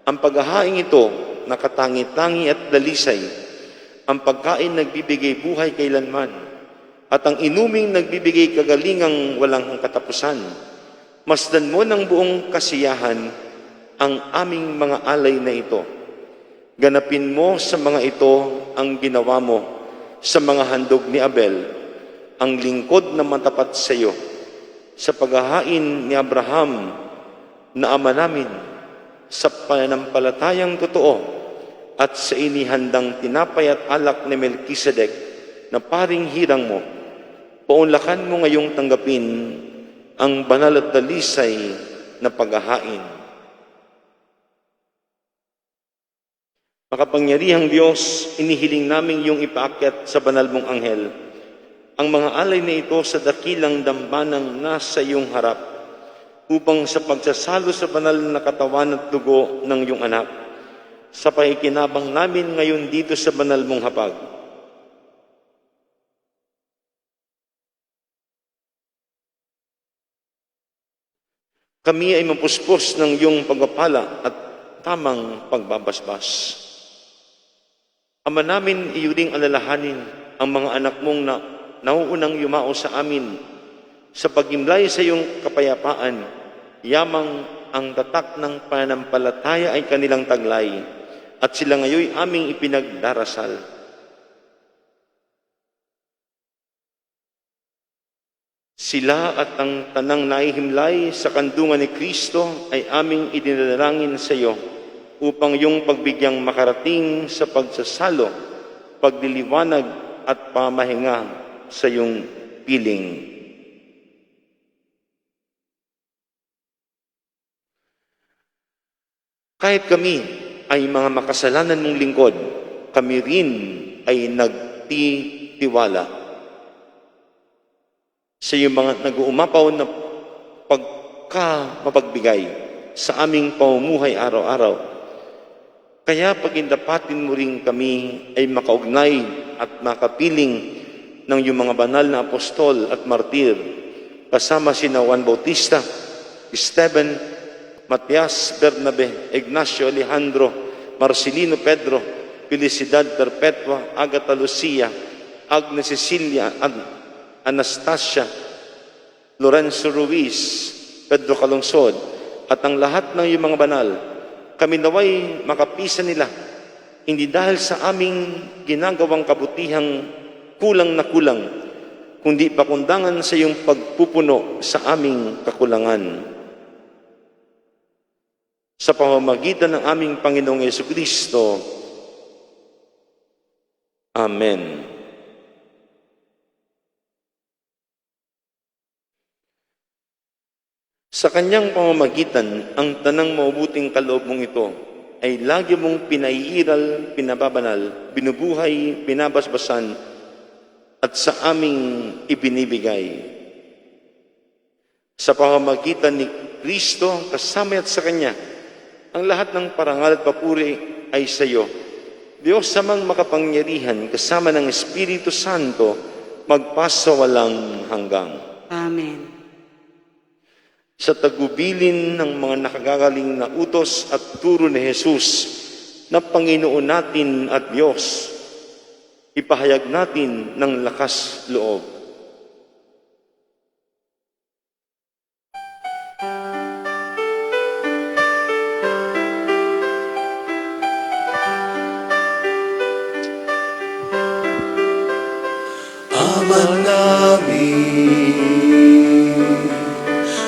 ang paghahaing ito na katangi-tangi at dalisay, ang pagkain nagbibigay buhay kailanman, at ang inuming nagbibigay kagalingang walang katapusan. Masdan mo ng buong kasiyahan ang aming mga alay na ito. Ganapin mo sa mga ito ang ginawa mo sa mga handog ni Abel, ang lingkod na matapat sa iyo, sa paghahain ni Abraham na ama namin, sa pananampalatayang totoo, at sa inihandang tinapay at alak ni Melkisedek na paring hirang mo. Paunlakan mo ngayong tanggapin ang banal at dalisay na paghahain. Makapangyarihang Diyos, inihiling namin iyong ipaakyat sa banal mong anghel ang mga alay na ito sa dakilang dambanang nasa iyong harap, upang sa pagsasalo sa banal na katawan at dugo ng iyong anak, sa pakikinabang namin ngayon dito sa banal mong hapag. Kami ay mapuspos ng iyong pagpapala at tamang pagbabasbas. Ama namin, iyo ring alalahanin ang mga anak mong nauunang yumao sa amin sa pagimlay sa iyong kapayapaan. Yamang ang tatak ng pananampalataya ay kanilang taglay, at sila ngayon aming ipinagdarasal. Sila at ang tanang naihimlay sa kandungan ni Kristo ay aming idinalangin sa iyo, upang iyong pagbigyang makarating sa pagsasalo, pagliliwanag at pamahinga sa iyong piling. Kahit kami ay mga makasalanan mong lingkod, kami rin ay nagtitiwala sa iyong mga nag-uumapaw na pagka-mapagbigay sa aming pamumuhay araw-araw. Kaya pagindapatin mo rin kami ay makaugnay at makapiling ng iyong mga banal na apostol at martir, kasama sina Juan Bautista, Esteban, Matias, Bernabe, Ignacio, Alejandro, Marcelino, Pedro, Felicidad Perpetua, Agata Lucia, Agnes Cecilia, Anastasia, Lorenzo Ruiz, Pedro Calungsod, at ang lahat ng iyong mga banal, kami naway makapisan nila, hindi dahil sa aming ginagawang kabutihang kulang na kulang, kundi pakundangan sa iyong pagpupuno sa aming kakulangan. Sa pamamagitan ng aming Panginoong Jesucristo. Amen. Sa kanyang pamamagitan, ang tanang mabuting kaloob mong ito ay lagi mong pinaiiral, pinababanal, binubuhay, pinabasbasan, at sa aming ibinibigay. Sa pamamagitan ni Kristo, kasama at sa Kanya, ang lahat ng parangal at papuri ay sa iyo. Diyos samang makapangyarihan, kasama ng Espiritu Santo, magpasawalang hanggang. Amen. Sa tagubilin ng mga nakagagaling na utos at turo ni Jesus na Panginoon natin at Diyos, ipahayag natin ng lakas loob. Ama namin,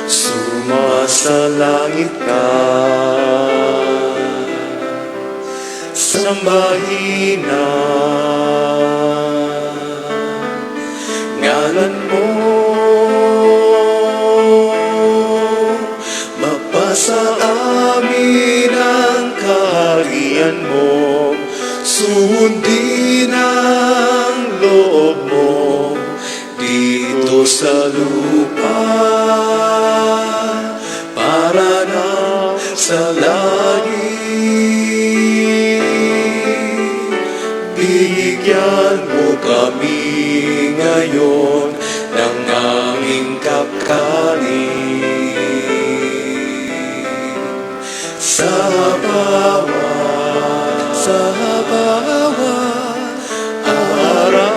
sumasalangit ka, sambahin ang ngalan mo, mapasa amin ang kaharian mo, sundin ang loob mo dito sa lupa para na sa langit. Bigyan mo kami ngayon ng aming kakanin sa bawat araw,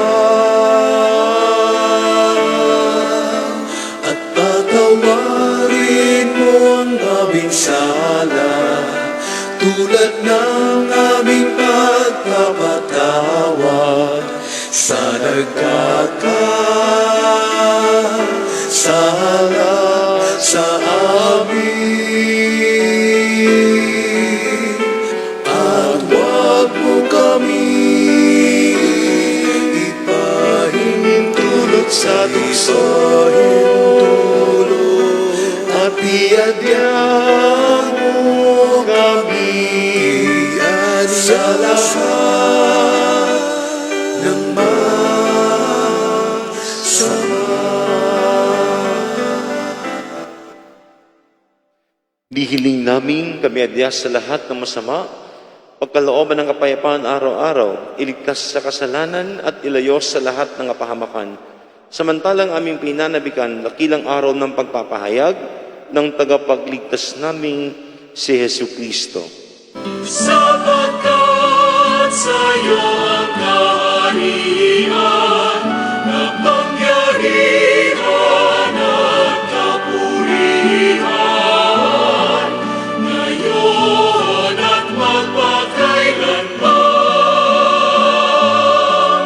at patawarin mo ang aming sala tulad ng aming pagpapatawad sa nagkakasala sa amin. At huwag mo kami ipahintulot sa tukso, at iadya mo kami sa lahat ng masama. Dihiling namin kami adya sa lahat ng masama, pagkalooban ng kapayapaan araw-araw, iligtas sa kasalanan at ilayo sa lahat ng kapahamakan. Samantalang aming pinanabikan, dakilang araw ng pagpapahayag ng tagapagligtas naming si Jesucristo. Sapagkat sa'yo ang kaharian, kapangyarihan at kapurihan, ngayon at magpakailanman.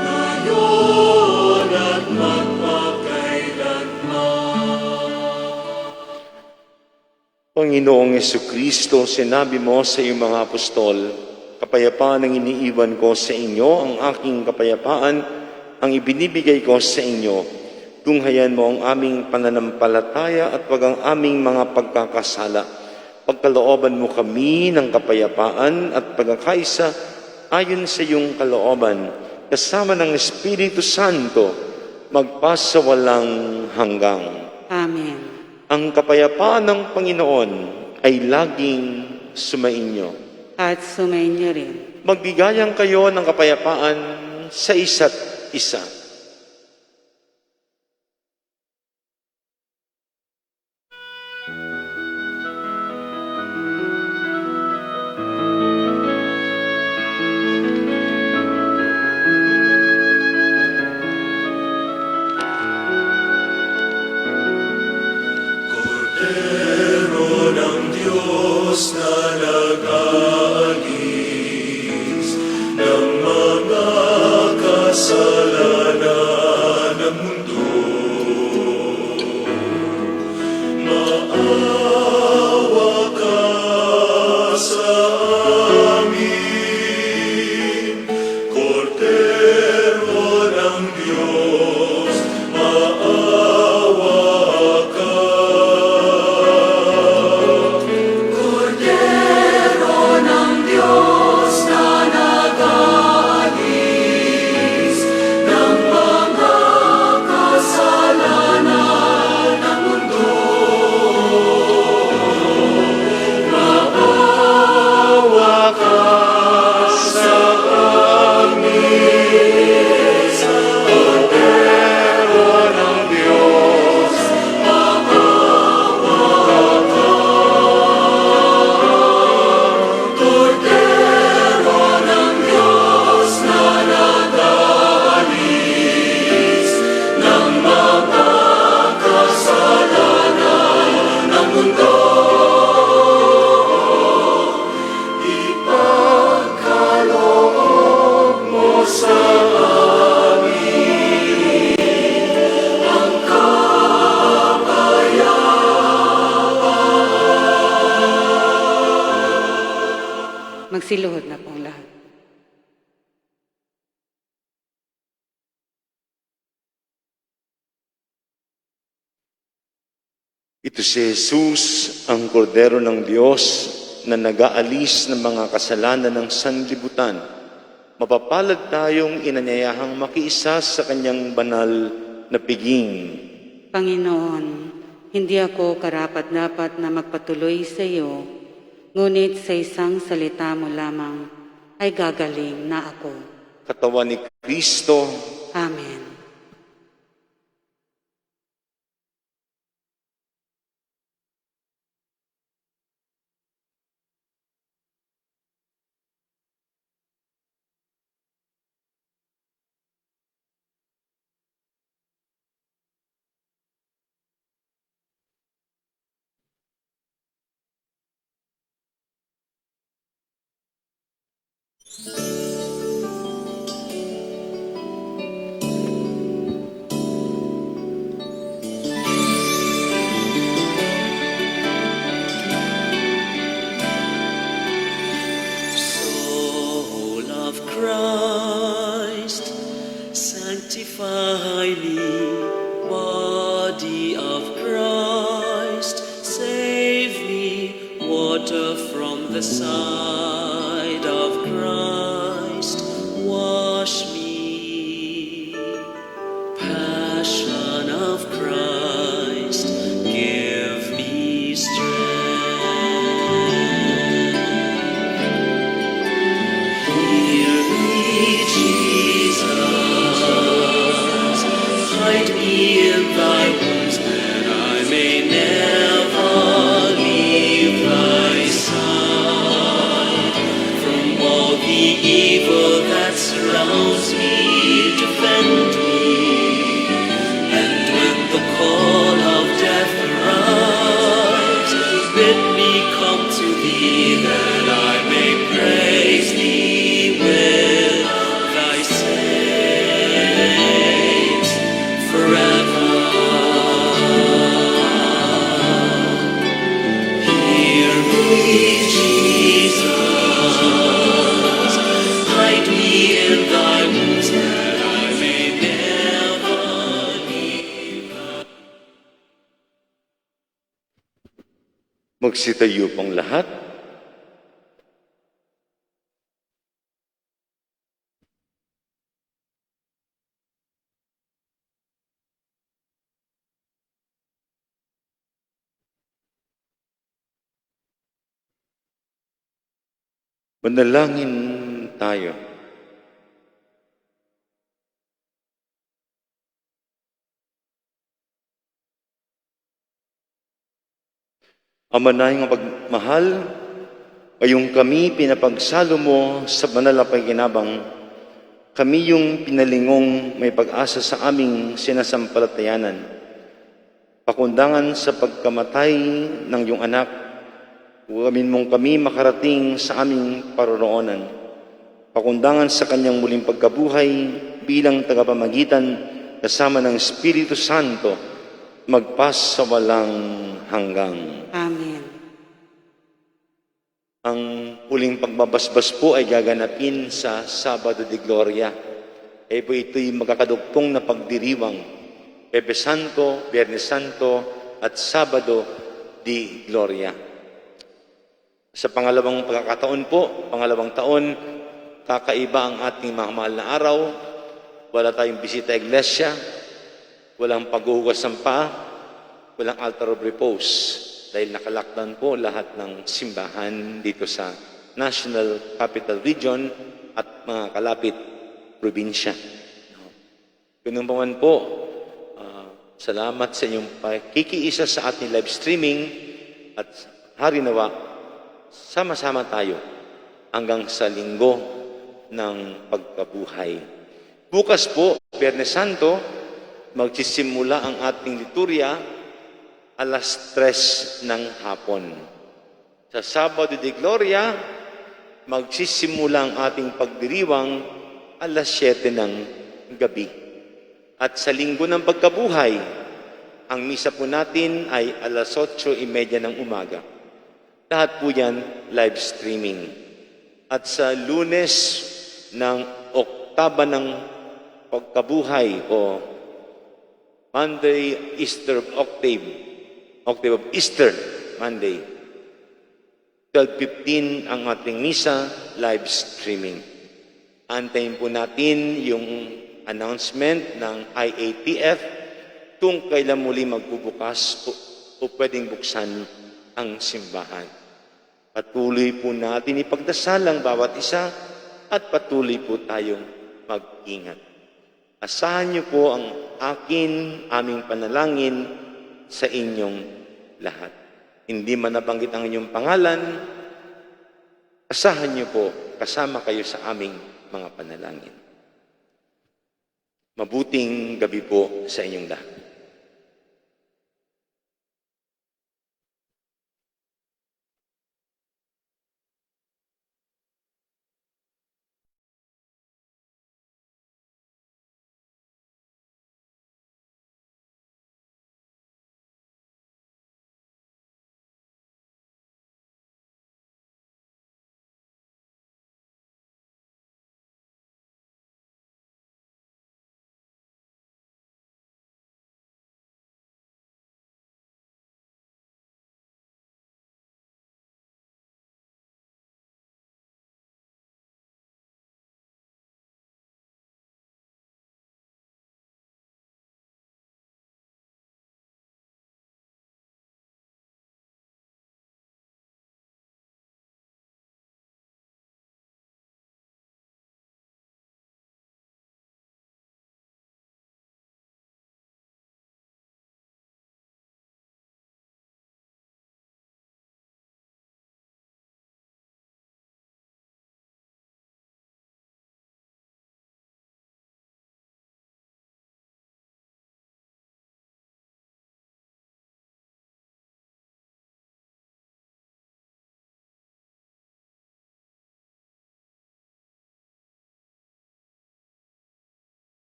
Ngayon at magpakailanman. Panginoong Jesucristo, sinabi mo sa iyong mga apostol, kapayapaan ang iniiwan ko sa inyo, ang aking kapayapaan ang ibinibigay ko sa inyo. Tunghayan mo ang aming pananampalataya at wag ang aming mga pagkakasala. Pagkalooban mo kami ng kapayapaan at pagkakaisa ayon sa iyong kalooban, kasama ng Espiritu Santo, magpasawalang hanggang. Amen. Ang kapayapaan ng Panginoon ay laging sumainyo. At sumainyo rin. Magbigayan kayo ng kapayapaan sa isa't isa. Magsiluhod na pong lahat. Ito si Jesus, ang kordero ng Diyos na nag-aalis ng mga kasalanan ng sanlibutan. Mapapalad tayong inanyayahang makiisa sa kanyang banal na piging. Panginoon, hindi ako karapat-dapat na magpatuloy sa iyo, ngunit sa isang salita mo lamang ay gagaling na ako. Katawan ni Kristo, Amen. Soul of Christ, sanctify me. Body of Christ, save me. Water from the side of Christ, wash me. Passion of Christ, give me strength. Hear me, Jesus, hide me in thy wounds, that I may never leave thy side. From all the evil that surrounds me, defend me. And when the call of death arrives, bid me come to thee, that I may praise thee with thy saints forever. Hear me, Jesus, hide me in thy wounds, that I may never leave. magsitayo pong lahat. Manalangin tayo. Ama naming mapagmahal, ngayong kami pinapagsalo mo sa banal na pakinabang, kami yung pinalingong may pag-asa sa aming sinasampalatayanan. Pakundangan sa pagkamatay ng iyong anak, huwamin mong kami makarating sa aming paroroonan. Pakundangan sa kanyang muling pagkabuhay bilang tagapamagitan kasama ng Espiritu Santo, magpas sa walang hanggang. Amen. Ang huling pagbabasbas po ay gaganapin sa Sabado de Gloria. Po ito'y magkakadugtong na pagdiriwang. Pepe Santo, Biyernes Santo, at Sabado de Gloria. Sa pangalawang pagkakataon po, pangalawang taon, kakaiba ang ating mga mahal na araw. Wala tayong bisita iglesia, walang paghuhugas ng paa, walang altar of repose. Dahil nakalockdown po lahat ng simbahan dito sa National Capital Region at mga kalapit probinsya. Ganun pa man po, salamat sa inyong pakikiisa sa ating live streaming at hari nawa, sama-sama tayo hanggang sa linggo ng pagkabuhay. Bukas po, Biyernes Santo, magsisimula ang ating liturya alas 3 ng hapon. Sa Sabado de Gloria, magsisimula ang ating pagdiriwang alas 7 ng gabi. At sa linggo ng pagkabuhay, ang misa po natin ay alas 8:30 ng umaga. Lahat po yan live streaming. at sa Lunes ng Oktaba ng Pagkabuhay o Monday, Easter of Octave of Easter, Monday. 12:15 ang ating misa, live streaming. Antayin po natin yung announcement ng IATF kung kailan muli magbubukas o pwedeng buksan ang simbahan. Patuloy po natin ipagdasal ang bawat isa at patuloy po tayong mag-ingat. Asahan niyo po ang aming panalangin sa inyong lahat. Hindi man nabanggit ang inyong pangalan, asahan niyo po, kasama kayo sa aming mga panalangin. Mabuting gabi po sa inyong lahat.